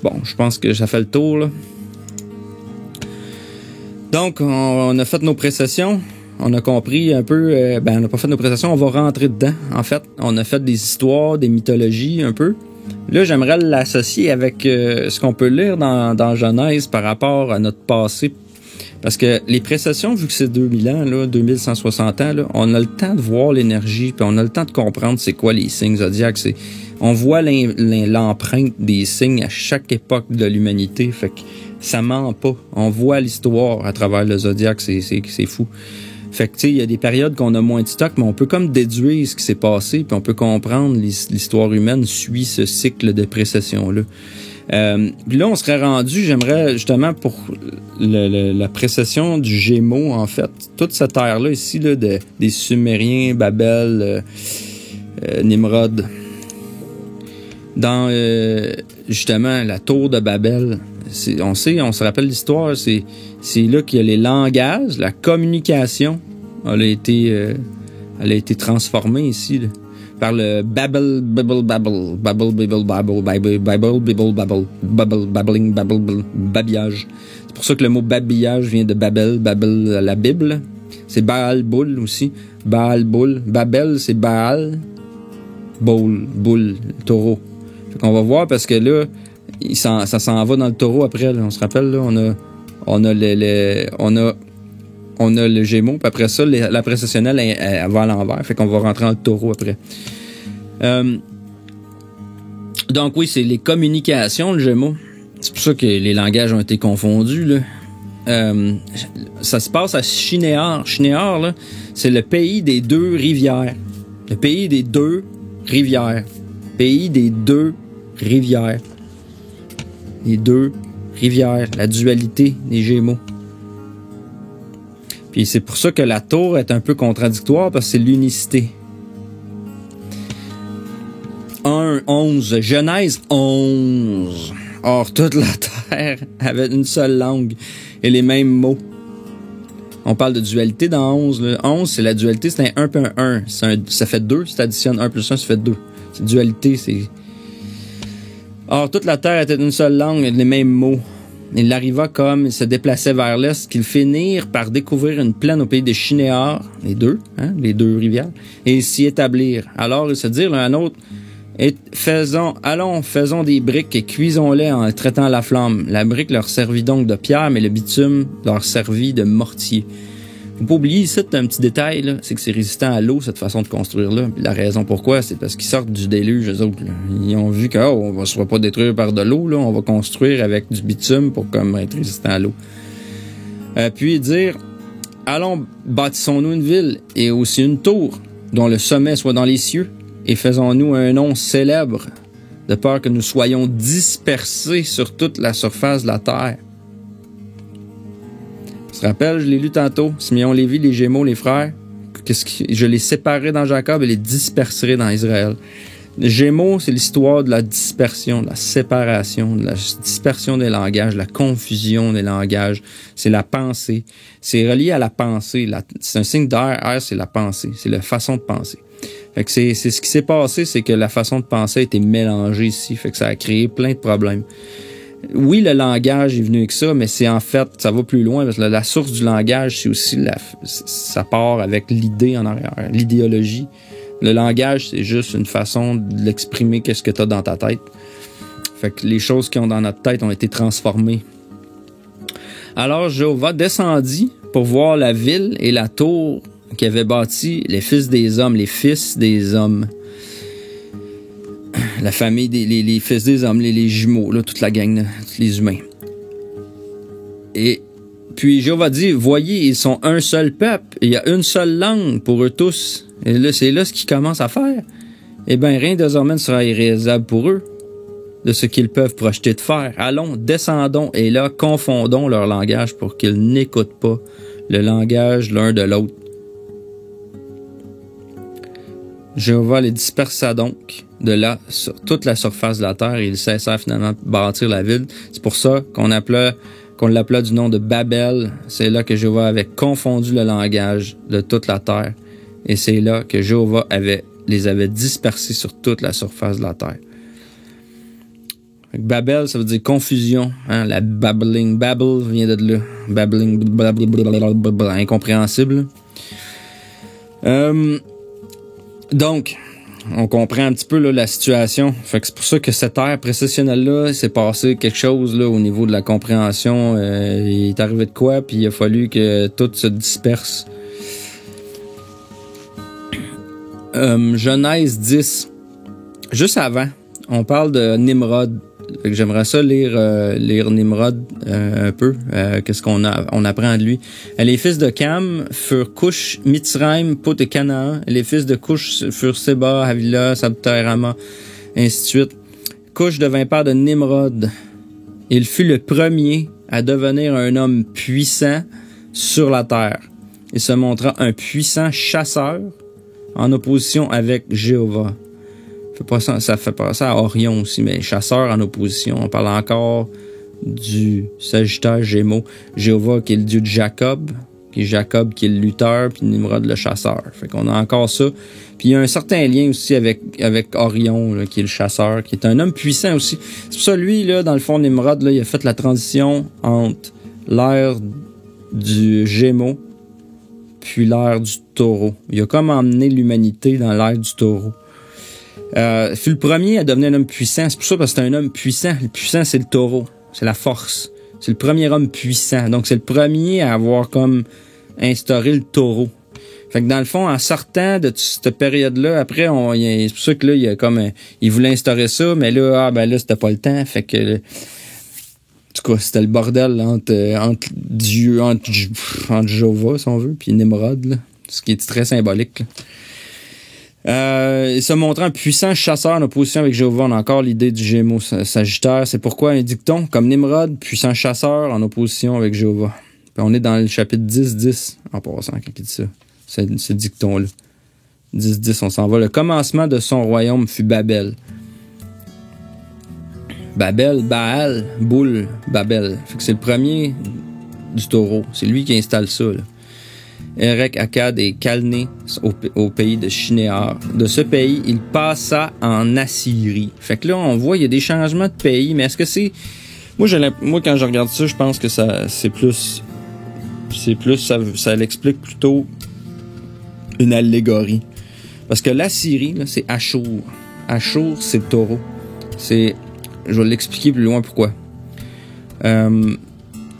Bon, je pense que ça fait le tour, là. Donc, on a fait nos précessions. On a compris un peu... on n'a pas fait nos précessions, on va rentrer dedans. En fait, on a fait des histoires, des mythologies, un peu. Là, j'aimerais l'associer avec ce qu'on peut lire dans Genèse par rapport à notre passé. Parce que les précessions, vu que c'est 2000 ans, là, 2160 ans, là, on a le temps de voir l'énergie, puis on a le temps de comprendre c'est quoi les signes zodiaques. On voit l'empreinte des signes à chaque époque de l'humanité. Fait que ça ment pas. On voit l'histoire à travers le zodiaque, c'est fou. Fait que tu sais, il y a des périodes qu'on a moins de stock, mais on peut comme déduire ce qui s'est passé, puis on peut comprendre l'histoire humaine suit ce cycle de précession-là. Puis là, on serait rendu, j'aimerais justement pour la précession du Gémeaux, en fait, toute cette ère-là ici, là, des Sumériens, Babel, Nimrod. Dans justement la tour de Babel, on se rappelle l'histoire, c'est là qu'il y a les langages, la communication, elle a été transformée ici là, par le babillage. C'est pour ça que le mot babillage vient de Babel, la Bible. C'est Baal-Boul aussi. Baal-Boul. Babel, c'est Baal. Boule, taureau. Fait qu'on va voir parce que là, ça s'en va dans le taureau après. Là. On se rappelle, là, on a le Gémeaux, puis après ça, la précessionnelle, elle va à l'envers. Fait qu'on va rentrer dans le taureau après. Donc oui, c'est les communications, le Gémeaux. C'est pour ça que les langages ont été confondus, là. Ça se passe à Shinéar. Shinéar, là, c'est le pays des deux rivières. Le pays des deux rivières. Pays des deux rivières. Les deux rivière, la dualité des Gémeaux. Puis c'est pour ça que la tour est un peu contradictoire, parce que c'est l'unicité. 1:11, Genèse 11. Or, toute la terre avait une seule langue et les mêmes mots. On parle de dualité dans 11. Là. 11, c'est la dualité, c'est un 1 puis un 1. Ça fait 2, si tu additionnes 1 plus 1, ça fait 2. C'est dualité, c'est... Or, toute la terre était une seule langue et les mêmes mots. Il arriva comme il se déplaçait vers l'est, qu'ils finirent par découvrir une plaine au pays des Chinéars, les deux rivières, et s'y établir. Alors, ils se dirent l'un à l'autre, et faisons des briques et cuisons-les en traitant la flamme. La brique leur servit donc de pierre, mais le bitume leur servit de mortier. Faut pas oublier ici, un petit détail, là, c'est que c'est résistant à l'eau, cette façon de construire-là. Puis la raison pourquoi, c'est parce qu'ils sortent du déluge, eux autres. Là. Ils ont vu qu'on ne se va pas détruire par de l'eau, là, on va construire avec du bitume pour comme être résistant à l'eau. Puis dire, allons, bâtissons-nous une ville et aussi une tour, dont le sommet soit dans les cieux, et faisons-nous un nom célèbre, de peur que nous soyons dispersés sur toute la surface de la terre. Tu te rappelles, je l'ai lu tantôt, Simeon, Lévi, les Gémeaux, les frères, je les séparerai dans Jacob et les disperserai dans Israël. Les Gémeaux, c'est l'histoire de la dispersion, de la séparation, de la dispersion des langages, de la confusion des langages. C'est la pensée. C'est relié à la pensée. C'est un signe d'air. Air, c'est la pensée. C'est la façon de penser. Fait que c'est ce qui s'est passé, c'est que la façon de penser a été mélangée ici. Fait que ça a créé plein de problèmes. Oui, le langage est venu avec ça, mais c'est en fait, ça va plus loin, parce que la source du langage, c'est aussi ça part avec l'idée en arrière, l'idéologie. Le langage, c'est juste une façon de l'exprimer, qu'est-ce que tu as dans ta tête. Fait que les choses qui ont dans notre tête ont été transformées. Alors, Jéhovah descendit pour voir la ville et la tour qu'avaient bâti les fils des hommes, la famille, les fils des hommes, les jumeaux, là, toute la gang, là, tous les humains. Et puis Jéhovah dit, voyez, ils sont un seul peuple, il y a une seule langue pour eux tous. Et là, c'est là ce qu'ils commencent à faire. Eh bien, rien désormais ne sera irréalisable pour eux de ce qu'ils peuvent projeter de faire. Allons, descendons, et là, confondons leur langage pour qu'ils n'écoutent pas le langage l'un de l'autre. Jéhovah les dispersa donc de là sur toute la surface de la terre et ils cessèrent finalement de bâtir la ville. C'est pour ça qu'on l'appela du nom de Babel. C'est là que Jéhovah avait confondu le langage de toute la terre. Et c'est là que Jéhovah les avait dispersés sur toute la surface de la terre. Babel, ça veut dire confusion. Hein? La babbling. Babel vient de là. Babbling, blablabla, incompréhensible. Donc, on comprend un petit peu là, la situation. Fait que c'est pour ça que cette ère précessionnelle-là, s'est passé quelque chose là, au niveau de la compréhension. Il est arrivé de quoi, puis il a fallu que tout se disperse. Genèse 10. Juste avant, on parle de Nimrod. Fait que j'aimerais ça lire Nimrod un peu. Qu'est-ce qu'on apprend de lui. Les fils de Cam furent Cush, Mitzrayim, Put et Canaan. Les fils de Cush furent Séba, Havila, Sabterama, ainsi de suite. Cush devint père de Nimrod. Il fut le premier à devenir un homme puissant sur la terre. Il se montra un puissant chasseur en opposition avec Jéhovah. Ça fait penser à Orion aussi, mais chasseur en opposition. On parle encore du Sagittaire Gémeaux. Jéhovah qui est le dieu de Jacob, qui est le lutteur, puis Nimrod le chasseur. Fait qu'on a encore ça. Puis il y a un certain lien aussi avec Orion, là, qui est le chasseur, qui est un homme puissant aussi. C'est pour ça, lui, là, dans le fond, Nimrod, là, il a fait la transition entre l'ère du Gémeaux puis l'ère du Taureau. Il a comme emmené l'humanité dans l'ère du Taureau. Fut le premier à devenir un homme puissant. C'est pour ça, parce que c'est un homme puissant. Le puissant, c'est le taureau. C'est la force. C'est le premier homme puissant. Donc, c'est le premier à avoir comme instauré le taureau. Fait que dans le fond, en sortant de cette période-là, après, c'est pour ça que là, il voulait instaurer ça, mais là, là, c'était pas le temps. Fait que, en tout cas, c'était le bordel entre Dieu, entre Jéhovah, si on veut, puis Nimrod, là. Ce qui est très symbolique, là. Se montrant un puissant chasseur en opposition avec Jéhovah. On a encore l'idée du Gémeaux Sagittaire. C'est pourquoi un dicton comme Nimrod, puissant chasseur en opposition avec Jéhovah. Puis on est dans le chapitre 10-10 en passant quand il dit ça. Ce dicton-là. 10-10, on s'en va. Le commencement de son royaume fut Babel. Babel, Baal, Boule, Babel. Fait que c'est le premier du taureau. C'est lui qui installe ça, là. Érec, Akkad et Calné au pays de Shinéar. De ce pays, il passa en Assyrie. Fait que là, on voit, il y a des changements de pays, mais est-ce que c'est... Moi, quand je regarde ça, je pense que c'est plus, ça l'explique plutôt une allégorie. Parce que l'Assyrie, là, c'est Achour. Achour, c'est le taureau. Je vais l'expliquer plus loin pourquoi.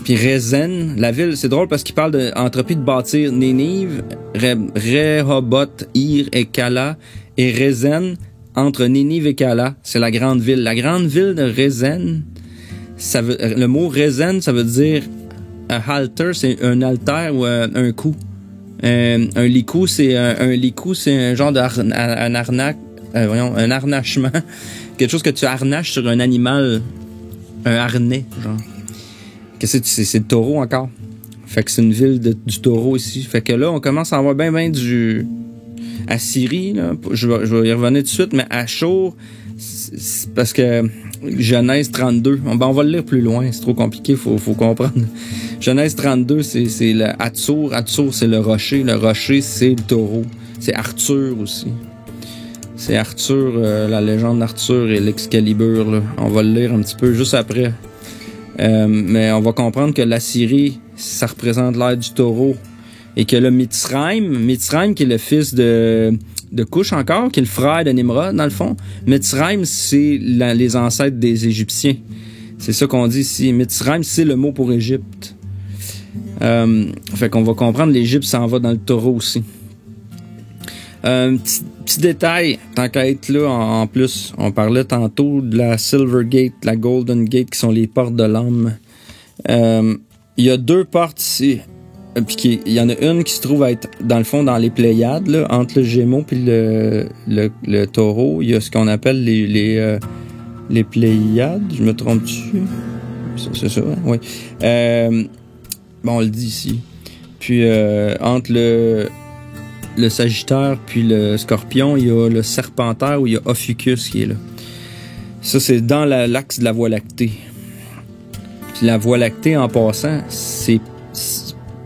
Puis Rézen, la ville, c'est drôle parce qu'il parle d'entropie de bâtir Nénive, Rehoboth, Ir et Kala, et Rézen, entre Nénive et Kala, c'est la grande ville. La grande ville de Rézen, le mot Rézen, ça veut dire un halter, c'est un halter ou un coup. Un licou, c'est un genre un harnachement. Quelque chose que tu harnaches sur un animal, un harnais, genre. C'est le taureau encore. Fait que c'est une ville du taureau ici. Fait que là, on commence à avoir bien du... Assyrie, là, je vais y revenir tout de suite, mais Achour, parce que Genèse 32, on va le lire plus loin, c'est trop compliqué, faut comprendre. Genèse 32, c'est le Hatsour. Hatsour, c'est le rocher, c'est le taureau. C'est Arthur aussi. C'est Arthur, la légende d'Arthur et l'Excalibur, là. On va le lire un petit peu juste après. Mais on va comprendre que l'Assyrie, ça représente l'ère du taureau. Et que le Mitzrayim qui est le fils de Cush encore, qui est le frère de Nimrod, dans le fond. Mitzrayim, c'est les ancêtres des Égyptiens. C'est ça qu'on dit ici. Mitzrayim, c'est le mot pour Égypte. Fait qu'on va comprendre, l'Égypte s'en va dans le taureau aussi. Petit détail, tant qu'à être là, en plus, on parlait tantôt de la Silver Gate, la Golden Gate, qui sont les portes de l'âme. Il y a 2 portes ici. Puis il y en a une qui se trouve être, dans le fond, dans les Pléiades, là, entre le Gémeaux puis le taureau. Il y a ce qu'on appelle les Pléiades. Je me trompe-tu? C'est ça, hein? Oui. Bon, on le dit ici. Puis entre le Sagittaire puis le Scorpion, il y a le Serpentaire où il y a Ophiuchus qui est là. Ça, c'est dans l'axe de la Voie lactée. Puis la Voie lactée, en passant, c'est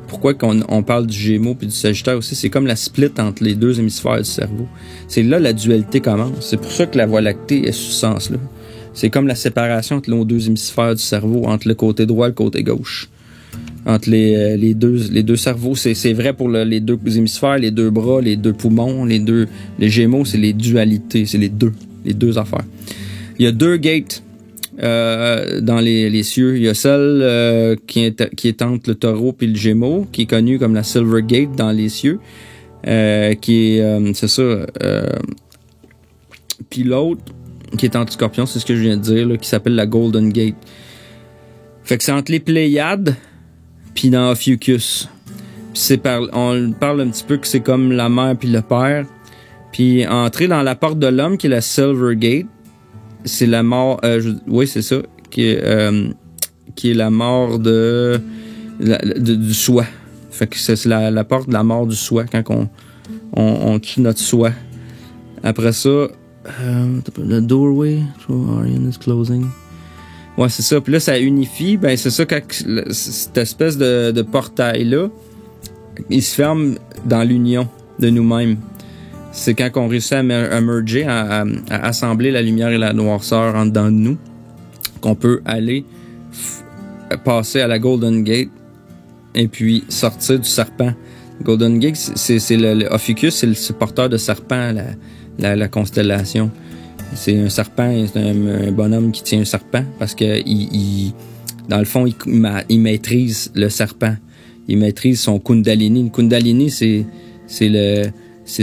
pourquoi on parle du Gémeaux puis du Sagittaire aussi, c'est comme la split entre les 2 hémisphères du cerveau. C'est là la dualité commence. C'est pour ça que la Voie lactée est sous ce sens-là. C'est comme la séparation entre nos 2 hémisphères du cerveau, entre le côté droit et le côté gauche. Entre les deux cerveaux, c'est vrai pour les 2 hémisphères, les 2 bras, les 2 poumons, les Gémeaux, c'est les dualités, c'est les deux affaires. Il y a 2 gates dans les cieux. Il y a celle qui est entre le taureau et le Gémeaux, qui est connue comme la Silver Gate dans les cieux, qui est c'est ça. Puis l'autre qui est entre Scorpion, c'est ce que je viens de dire, là, qui s'appelle la Golden Gate. Fait que c'est entre les Pléiades puis dans Ophiuchus. On parle un petit peu que c'est comme la mère puis le père. Puis entrer dans la porte de l'homme qui est la Silver Gate, c'est la mort. Oui, c'est ça, qui est la mort du soi. Fait que c'est la porte de la mort du soi quand on tue notre soi. Après ça, the doorway to Orion is closing. Ouais, c'est ça. Puis là, ça unifie. Ben, c'est ça, quand cette espèce de portail-là, il se ferme dans l'union de nous-mêmes. C'est quand on réussit à merger, à assembler la lumière et la noirceur en dedans de nous, qu'on peut aller passer à la Golden Gate et puis sortir du serpent. Golden Gate, c'est le Ophiuchus, c'est le porteur de serpent, la constellation. C'est un serpent, c'est un bonhomme qui tient un serpent parce que dans le fond, il maîtrise le serpent. Il maîtrise son Kundalini. Le Kundalini, c'est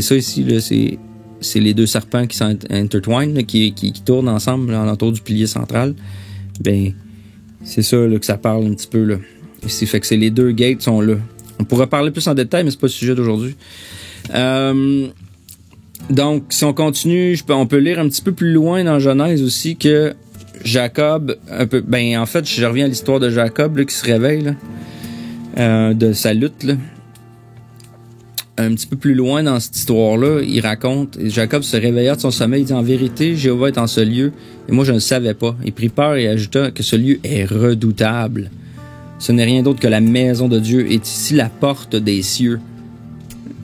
ça ici, là, c'est les 2 serpents qui sont intertwined, là, qui tournent ensemble là, autour du pilier central. Ben, c'est ça là, que ça parle un petit peu là. Ici, fait que c'est les 2 gates sont là. On pourra parler plus en détail, mais c'est pas le sujet d'aujourd'hui. Donc, si on continue, on peut lire un petit peu plus loin dans Genèse aussi que Jacob, en fait, je reviens à l'histoire de Jacob là, qui se réveille là, de sa lutte. Là. Un petit peu plus loin dans cette histoire-là, il raconte, Jacob se réveilla de son sommeil, il dit, en vérité, Jéhovah est en ce lieu, et moi je ne le savais pas. Il prit peur et ajouta que ce lieu est redoutable. Ce n'est rien d'autre que la maison de Dieu, est ici la porte des cieux.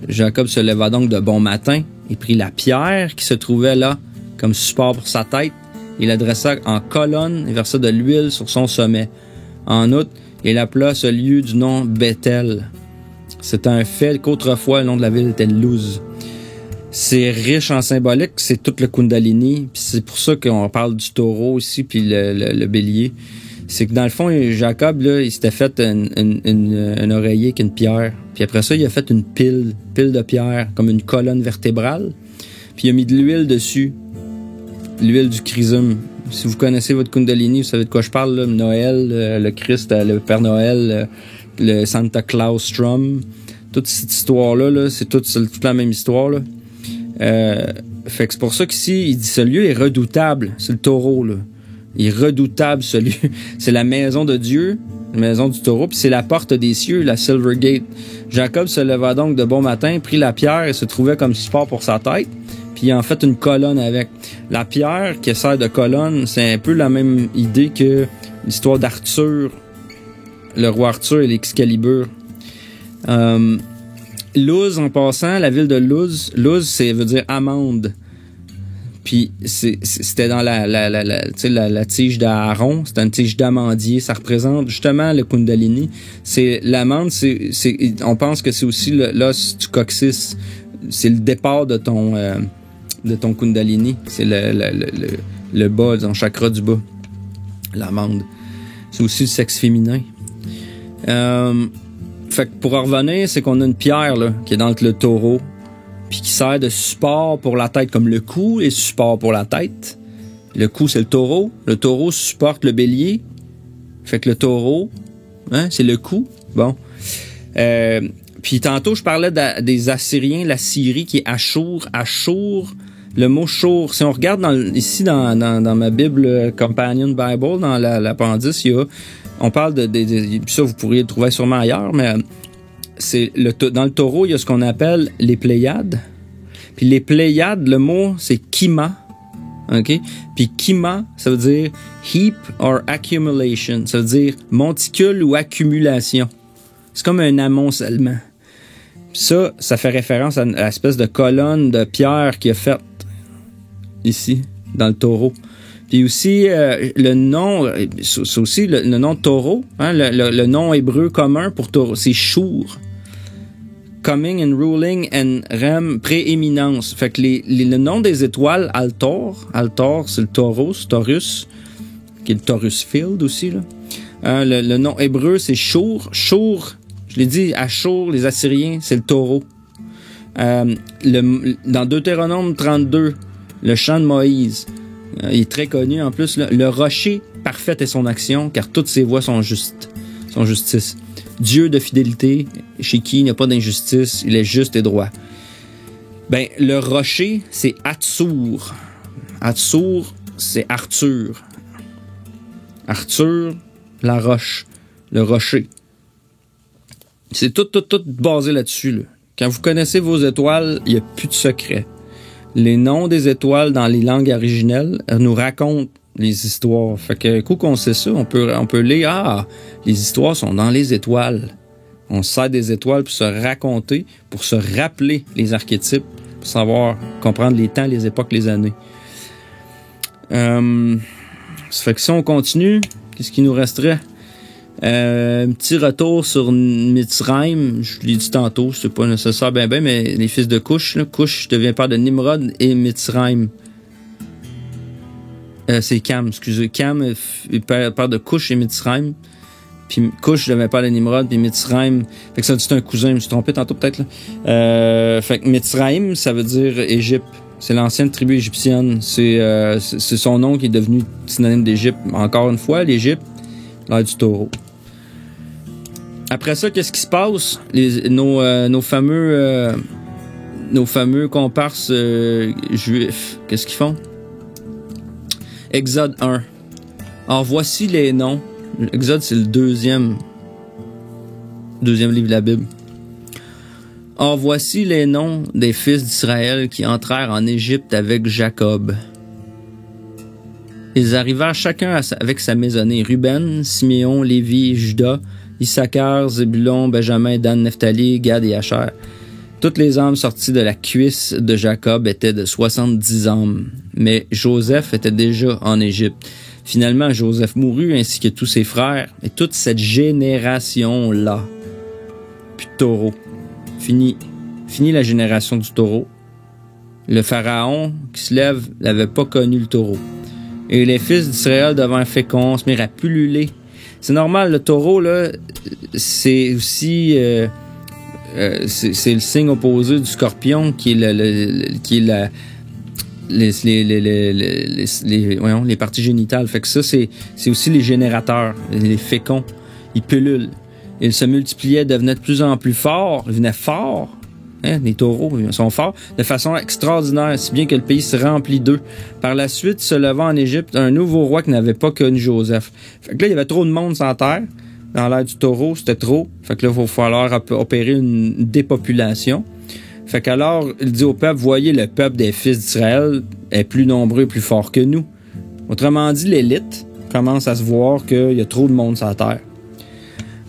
Jacob se leva donc de bon matin, et prit la pierre qui se trouvait là, comme support pour sa tête, et l'adressa en colonne et versa de l'huile sur son sommet. En outre, il appela ce lieu du nom Bethel. C'est un fait qu'autrefois, le nom de la ville était Luz. C'est riche en symbolique, c'est tout le Kundalini, puis c'est pour ça qu'on parle du taureau aussi, puis le bélier. C'est que dans le fond, Jacob, là, il s'était fait un oreiller avec une pierre. Puis après ça, il a fait une pile de pierre, comme une colonne vertébrale. Puis il a mis de l'huile dessus, l'huile du chrysume. Si vous connaissez votre Kundalini, vous savez de quoi je parle, là, Noël, le Christ, le Père Noël, le Santa Claus Strum, toute cette histoire-là, là, c'est toute la même histoire. Là. Fait que c'est pour ça qu'ici, il dit ce lieu est redoutable. C'est le taureau, là. Il est redoutable, ce lieu. C'est la maison de Dieu, la maison du taureau, puis c'est la porte des cieux, la Silver Gate. Jacob se leva donc de bon matin, prit la pierre et se trouvait comme support pour sa tête, puis il en fait une colonne avec. La pierre qui sert de colonne, c'est un peu la même idée que l'histoire d'Arthur, le roi Arthur et l'Excalibur. Luz, en passant, la ville de Luz, veut dire amande. Puis c'était dans la tige d'Aaron, c'était une tige d'amandier, ça représente justement le Kundalini. C'est l'amande, on pense que c'est aussi l'os du coccyx, c'est le départ de ton Kundalini, c'est le bas, ton chakra du bas, l'amande. C'est aussi le sexe féminin. Fait que pour en revenir, c'est qu'on a une pierre là, qui est dans le taureau, puis qui sert de support pour la tête, comme le cou est support pour la tête. Le cou, c'est le taureau supporte le bélier. Fait que le taureau, c'est le cou. Bon. Puis tantôt, je parlais des Assyriens, la Syrie qui est Ashur. Ashur, le mot Shur, si on regarde ici dans ma Bible Companion Bible, dans l'appendice, on parle ça vous pourriez le trouver sûrement ailleurs, mais dans le taureau, il y a ce qu'on appelle les Pléiades. Puis les Pléiades, le mot, c'est Kima. OK? Puis Kima, ça veut dire heap or accumulation. Ça veut dire monticule ou accumulation. C'est comme un amoncellement. Ça fait référence à l'espèce de colonne de pierre qu'il a faite ici, dans le taureau. Puis aussi, le nom, c'est aussi le nom de taureau, le nom hébreu commun pour taureau, c'est Shur. Coming and ruling and rem, prééminence. Fait que le nom des étoiles, Altor, c'est le taureau, c'est Taurus, qui est le Taurus Field aussi, là. Le nom hébreu, c'est Shur. Shur, je l'ai dit, Ashur, les Assyriens, c'est le taureau. Dans Deutéronome 32, le chant de Moïse, il est très connu en plus, là. Le rocher parfait est son action, car toutes ses voies sont justes, sont justice. Dieu de fidélité, chez qui il n'y a pas d'injustice, il est juste et droit. Ben, le rocher, c'est Hatsur. Hatsur, c'est Arthur. Arthur, la roche, le rocher. C'est tout basé là-dessus, là. Quand vous connaissez vos étoiles, il n'y a plus de secret. Les noms des étoiles dans les langues originelles nous racontent les histoires. Fait que, coup qu'on sait ça, on peut lire, les histoires sont dans les étoiles. On se sert des étoiles pour se raconter, pour se rappeler les archétypes, pour savoir, comprendre les temps, les époques, les années. Ça fait que si on continue, qu'est-ce qui nous resterait? Un petit retour sur Mitzrayim, je l'ai dit tantôt, c'est pas nécessaire ben, mais les fils de Cush, Cush devient père de Nimrod et Mitzrayim. C'est Cam, excusez. Cam est père de Cush et Mitzrayim. Puis Cush devient père de Nimrod, puis Mitzrayim. Fait que ça dit c'est un cousin, je me suis trompé tantôt peut-être là. Fait que Mitzrayim, ça veut dire Égypte. C'est l'ancienne tribu égyptienne. C'est son nom qui est devenu synonyme d'Égypte. Encore une fois, l'Égypte, l'ère du taureau. Après ça, qu'est-ce qui se passe? Nos fameux nos fameux comparses juifs, qu'est-ce qu'ils font? Exode 1. Alors voici les noms. Exode, c'est le deuxième livre de la Bible. Or voici les noms des fils d'Israël qui entrèrent en Égypte avec Jacob. Ils arrivèrent chacun avec sa maisonnée. Ruben, Siméon, Lévi, Juda, Issachar, Zébulon, Benjamin, Dan, Nephtali, Gad et Asher. Toutes les âmes sorties de la cuisse de Jacob étaient de 70 âmes. Mais Joseph était déjà en Égypte. Finalement, Joseph mourut ainsi que tous ses frères et toute cette génération-là. Puis taureau. Fini la génération du taureau. Le pharaon qui se lève n'avait pas connu le taureau. Et les fils d'Israël devinrent féconds, se mirent à pulluler. C'est normal, le taureau, là, c'est aussi... c'est le signe opposé du scorpion qui est les parties génitales. Fait que ça, c'est aussi les générateurs, les féconds. Ils pullulent. Ils se multipliaient, devenaient de plus en plus forts. Ils venaient forts. Les taureaux, ils sont forts de façon extraordinaire, si bien que le pays se remplit d'eux. Par la suite, se levant en Égypte un nouveau roi qui n'avait pas connu Joseph. Fait que là, il y avait trop de monde sur la terre. Dans l'ère du taureau, c'était trop. Fait que là, il va falloir opérer une dépopulation. Fait qu'alors, il dit au peuple, voyez, le peuple des fils d'Israël est plus nombreux et plus fort que nous. Autrement dit, l'élite commence à se voir qu'il y a trop de monde sur la terre.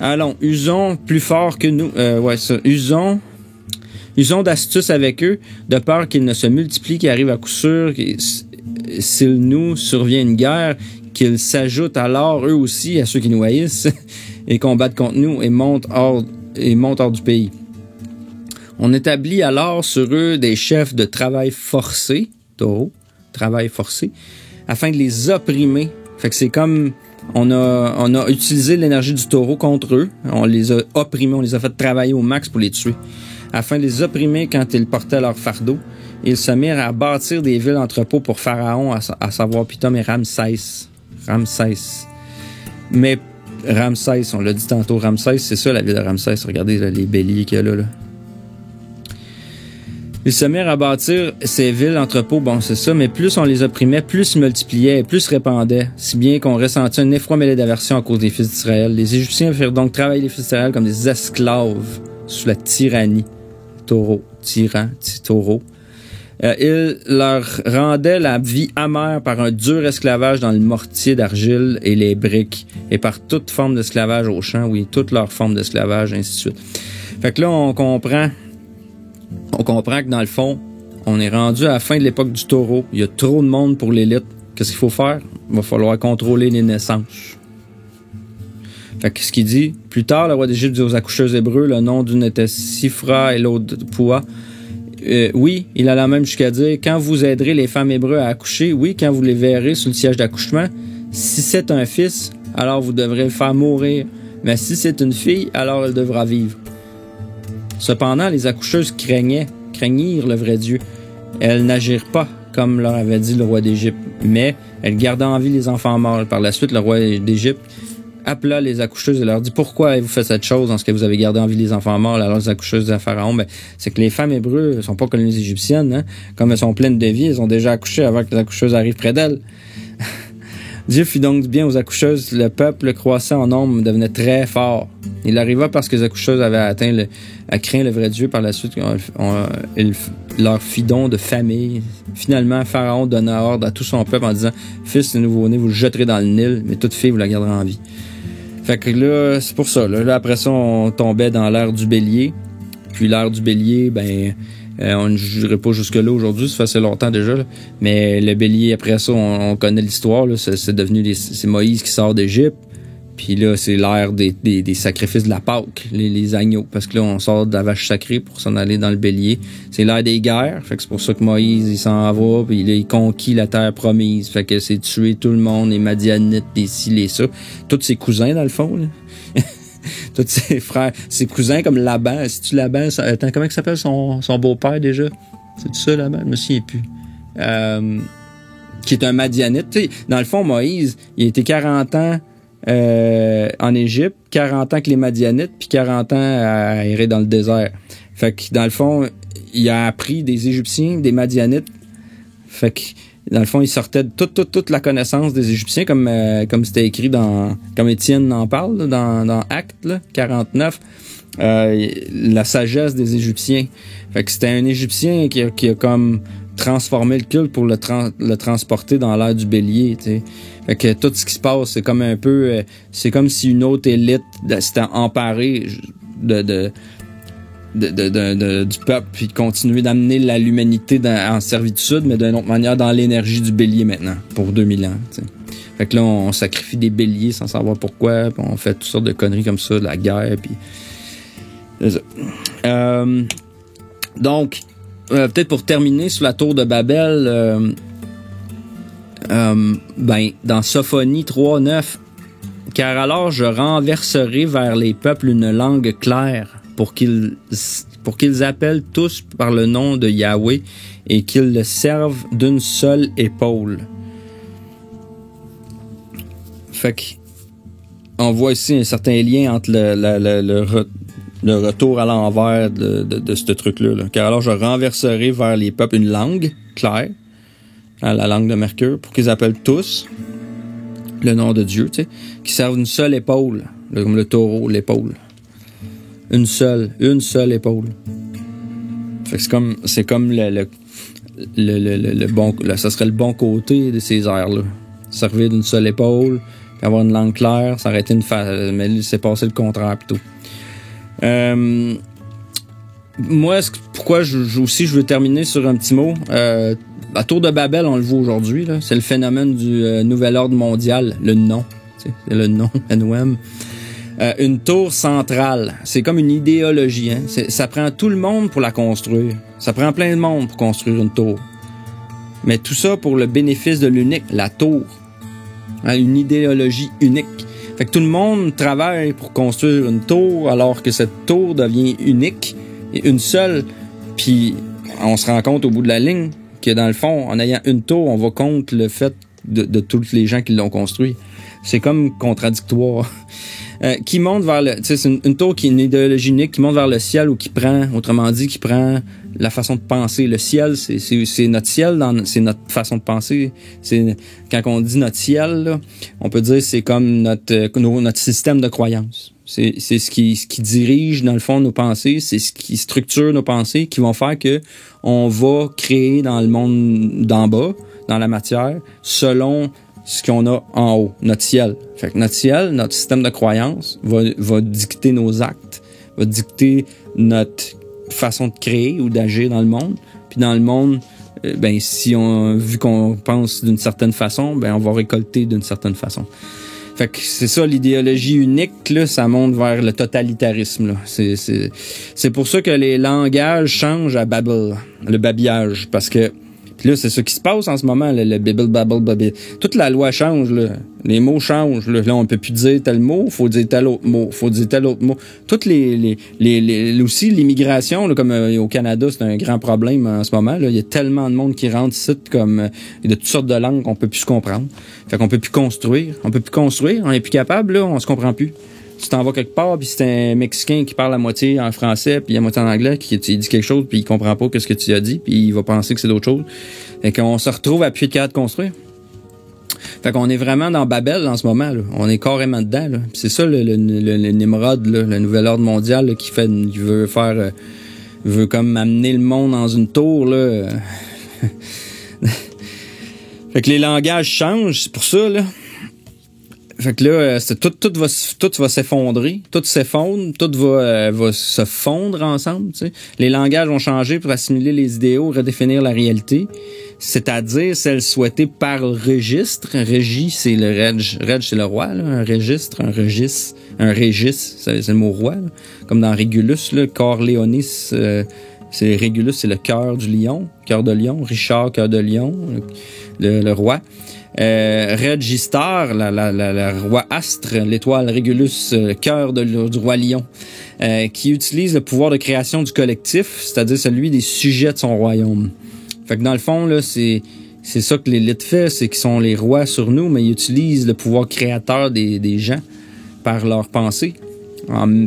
Allons, usons plus fort que nous. Usons d'astuce avec eux, de peur qu'ils ne se multiplient, qu'ils arrivent à coup sûr, s'il nous survient une guerre, qu'ils s'ajoutent alors eux aussi à ceux qui nous haïssent et combattent contre nous et montent hors du pays. On établit alors sur eux des chefs de travail forcé, taureau, travail forcé, afin de les opprimer. Fait que c'est comme on a utilisé l'énergie du taureau contre eux, on les a opprimés, on les a fait travailler au max pour les tuer, afin de les opprimer quand ils portaient leur fardeau. Ils se mirent à bâtir des villes entrepôts pour Pharaon, à savoir Pithom et Ramsès. Mais Ramsès, on l'a dit tantôt, Ramsès, c'est ça la ville de Ramsès. Regardez là, les béliers qu'il y a là. Ils se mirent à bâtir ces villes entrepôts, bon c'est ça, mais plus on les opprimait, plus ils se multipliaient, plus ils se répandaient, si bien qu'on ressentit un effroi mêlé d'aversion à cause des fils d'Israël. Les Égyptiens firent donc travailler les fils d'Israël comme des esclaves sous la tyrannie. Taureau. Il leur rendait la vie amère par un dur esclavage dans le mortier d'argile et les briques, et par toute forme d'esclavage au champ, oui, toutes leurs formes d'esclavage, ainsi de suite. Fait que là, on comprend que dans le fond, on est rendu à la fin de l'époque du taureau. Il y a trop de monde pour l'élite. Qu'est-ce qu'il faut faire? Il va falloir contrôler les naissances. Fait que ce qu'il dit, plus tard, le roi d'Égypte dit aux accoucheuses hébreux, le nom d'une était Sifra et l'autre Poua. Oui, il alla même jusqu'à dire, quand vous aiderez les femmes hébreux à accoucher, oui, quand vous les verrez sur le siège d'accouchement, si c'est un fils, alors vous devrez le faire mourir. Mais si c'est une fille, alors elle devra vivre. Cependant, les accoucheuses craignirent le vrai Dieu. Elles n'agirent pas, comme leur avait dit le roi d'Égypte, mais elles gardaient en vie les enfants morts. Par la suite, le roi d'Égypte appela les accoucheuses et leur dit, pourquoi avez-vous fait cette chose en ce que vous avez gardé en vie les enfants morts? Alors les accoucheuses de Pharaon, c'est que les femmes hébreux ne sont pas comme les égyptiennes, hein? Comme elles sont pleines de vie, elles ont déjà accouché avant que les accoucheuses arrivent près d'elles. Dieu fit donc du bien aux accoucheuses, le peuple croissant en nombre devenait très fort. Il arriva parce que les accoucheuses avaient craint le vrai Dieu. Par la suite, il leur fit don de famille. Finalement, Pharaon donna ordre à tout son peuple en disant, fils de nouveau-né, vous le jetterez dans le Nil, mais toute fille, vous la garderez en vie. Fait que là, c'est pour ça. Là, après ça, on tombait dans l'ère du bélier. Puis l'ère du bélier, on ne jugerait pas jusque-là aujourd'hui, ça fait assez longtemps déjà. Là. Mais le bélier, après ça, on connaît l'histoire. Là, c'est devenu c'est Moïse qui sort d'Égypte. Puis là, c'est l'ère des sacrifices de la Pâque, les agneaux. Parce que là, on sort de la vache sacrée pour s'en aller dans le bélier. C'est l'ère des guerres. Fait que c'est pour ça que Moïse, il s'en va. Puis là, il conquit la terre promise. Fait que c'est tuer tout le monde, les Madianites, les ci, les ça. Tous ses cousins, dans le fond, là. Tous ses frères, ses cousins comme Laban. C'est-tu Laban? Attends, comment il s'appelle son beau-père déjà? C'est ça, Laban? Je me souviens plus. Qui est un Madianite. T'sais, dans le fond, Moïse, il a été 40 ans en Égypte, 40 ans avec les Madianites, puis 40 ans à errer dans le désert. Fait que dans le fond, il a appris des Égyptiens, des Madianites. Fait que, dans le fond, il sortait de toute la connaissance des Égyptiens, comme c'était écrit comme Étienne en parle, là, dans Actes, là, 49. La sagesse des Égyptiens. Fait que c'était un Égyptien qui a comme transformé le culte pour le transporter dans l'ère du bélier, tu sais. Fait que tout ce qui se passe, c'est comme un peu, c'est comme si une autre élite s'était emparée du peuple, puis continuer d'amener l'humanité en servitude, mais d'une autre manière dans l'énergie du bélier maintenant, pour 2000 ans, tu sais. Fait que là, on sacrifie des béliers sans savoir pourquoi, puis on fait toutes sortes de conneries comme ça, de la guerre, puis c'est ça. Donc, peut-être pour terminer sur la tour de Babel, dans Sophonie 3:9, « Car alors je renverserai vers les peuples une langue claire, pour qu'ils appellent tous par le nom de Yahweh, et qu'ils le servent d'une seule épaule. » Fait que, on voit ici un certain lien entre le retour à l'envers de ce truc-là. Là. Car alors je renverserai vers les peuples une langue claire, la langue de Mercure, pour qu'ils appellent tous le nom de Dieu, tu sais, qui servent une seule épaule, comme le taureau, l'épaule. Une seule épaule. Fait que c'est comme le bon, ça serait le bon côté de ces airs-là. Servir d'une seule épaule, puis avoir une langue claire, ça aurait été mais c'est passé le contraire plutôt. Moi, pourquoi je veux terminer sur un petit mot. La tour de Babel, on le voit aujourd'hui, là, c'est le phénomène du nouvel ordre mondial, le nom. C'est le nom, NOM. Une tour centrale, c'est comme une idéologie. Hein? Ça prend tout le monde pour la construire. Ça prend plein de monde pour construire une tour. Mais tout ça pour le bénéfice de l'unique, la tour. Hein, une idéologie unique. Fait que tout le monde travaille pour construire une tour, alors que cette tour devient unique et une seule. Puis on se rend compte au bout de la ligne que dans le fond, en ayant une tour, on va contre le fait de tous les gens qui l'ont construit. C'est comme contradictoire. Qui monte vers le... Tu sais, c'est une tour qui est une idéologie unique, qui monte vers le ciel ou qui prend, autrement dit, qui prend la façon de penser. Le ciel, c'est notre ciel, c'est notre façon de penser. C'est quand on dit notre ciel, là, on peut dire c'est comme notre système de croyance. C'est ce qui dirige, dans le fond, nos pensées. C'est ce qui structure nos pensées, qui vont faire que on va créer dans le monde d'en bas, dans la matière, selon ce qu'on a en haut, notre ciel. Fait que notre ciel, notre système de croyance va dicter nos actes, va dicter notre façon de créer ou d'agir dans le monde. Puis dans le monde, vu qu'on pense d'une certaine façon, on va récolter d'une certaine façon. Fait que c'est ça, l'idéologie unique, là, ça monte vers le totalitarisme, là. C'est pour ça que les langages changent à Babel, le babillage, parce que puis là, c'est ce qui se passe en ce moment, le babble. Toute la loi change, là. Les mots changent, là. Là, on peut plus dire tel mot, faut dire tel autre mot, Toutes aussi, l'immigration, là, comme au Canada, c'est un grand problème en ce moment, là. Il y a tellement de monde qui rentre ici, comme, de toutes sortes de langues qu'on peut plus se comprendre. Fait qu'on peut plus construire. On est plus capable, là, on se comprend plus. Tu t'en vas quelque part, puis c'est un Mexicain qui parle à moitié en français, puis à moitié en anglais, qui dit quelque chose, puis il comprend pas ce que tu as dit, puis il va penser que c'est d'autre chose. Fait qu'on se retrouve à plus être capable de construire. Fait qu'on est vraiment dans Babel en ce moment, là. On est carrément dedans, là. Puis c'est ça le Nimrod, là, le nouvel ordre mondial, là, qui veut comme amener le monde dans une tour, là. Fait que les langages changent, c'est pour ça, là. Fait que là, tout va s'effondrer, tout s'effondre, tout va se fondre ensemble, tu sais. Les langages vont changer pour assimiler les idéaux, redéfinir la réalité, c'est-à-dire celle souhaitée par le registre. Un régis, c'est le reg. Reg, c'est le roi, là. Un registre, un régis, c'est le mot roi, là. Comme dans Régulus, là, Corleonis, c'est Régulus, c'est le cœur du lion, cœur de lion. Richard, cœur de lion, le roi. Registar, la roi Astre, l'étoile Régulus, le cœur du roi lion, qui utilise le pouvoir de création du collectif, c'est-à-dire celui des sujets de son royaume. Fait que dans le fond, là, c'est ça que l'élite fait, c'est qu'ils sont les rois sur nous, mais ils utilisent le pouvoir créateur des gens par leur pensée,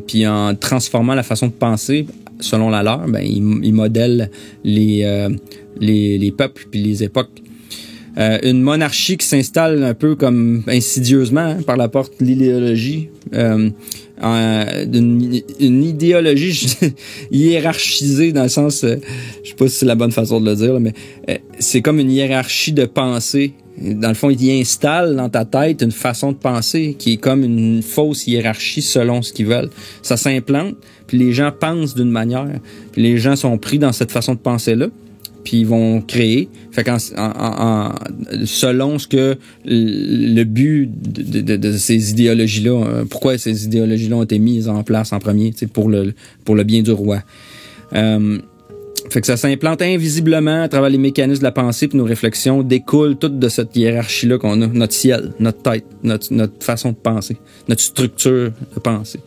puis en transformant la façon de penser selon la leur, ben ils modèlent les peuples puis les époques. Une monarchie qui s'installe un peu comme insidieusement par la porte de l'idéologie, une idéologie hiérarchisée dans le sens, je sais pas si c'est la bonne façon de le dire, mais c'est comme une hiérarchie de pensée. Dans le fond, il y installe dans ta tête une façon de penser qui est comme une fausse hiérarchie selon ce qu'ils veulent. Ça s'implante, puis les gens pensent d'une manière, puis les gens sont pris dans cette façon de penser-là, puis ils vont créer. Fait selon ce que le but de ces idéologies-là, pourquoi ces idéologies-là ont été mises en place en premier, pour le bien du roi. Fait que ça s'implante invisiblement à travers les mécanismes de la pensée, puis nos réflexions découlent toutes de cette hiérarchie-là qu'on a, notre ciel, notre tête, notre façon de penser, notre structure de pensée.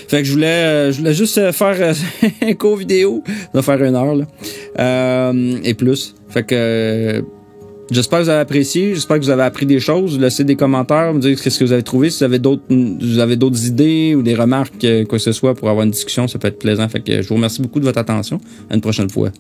Fait que je voulais juste faire un court vidéo, ça va faire 1 heure là, et plus. Fait que j'espère que vous avez apprécié, j'espère que vous avez appris des choses. Laissez des commentaires, me dire qu'est-ce que vous avez trouvé, si vous avez d'autres idées ou des remarques, quoi que ce soit, pour avoir une discussion, ça peut être plaisant. Fait que je vous remercie beaucoup de votre attention. À une prochaine fois.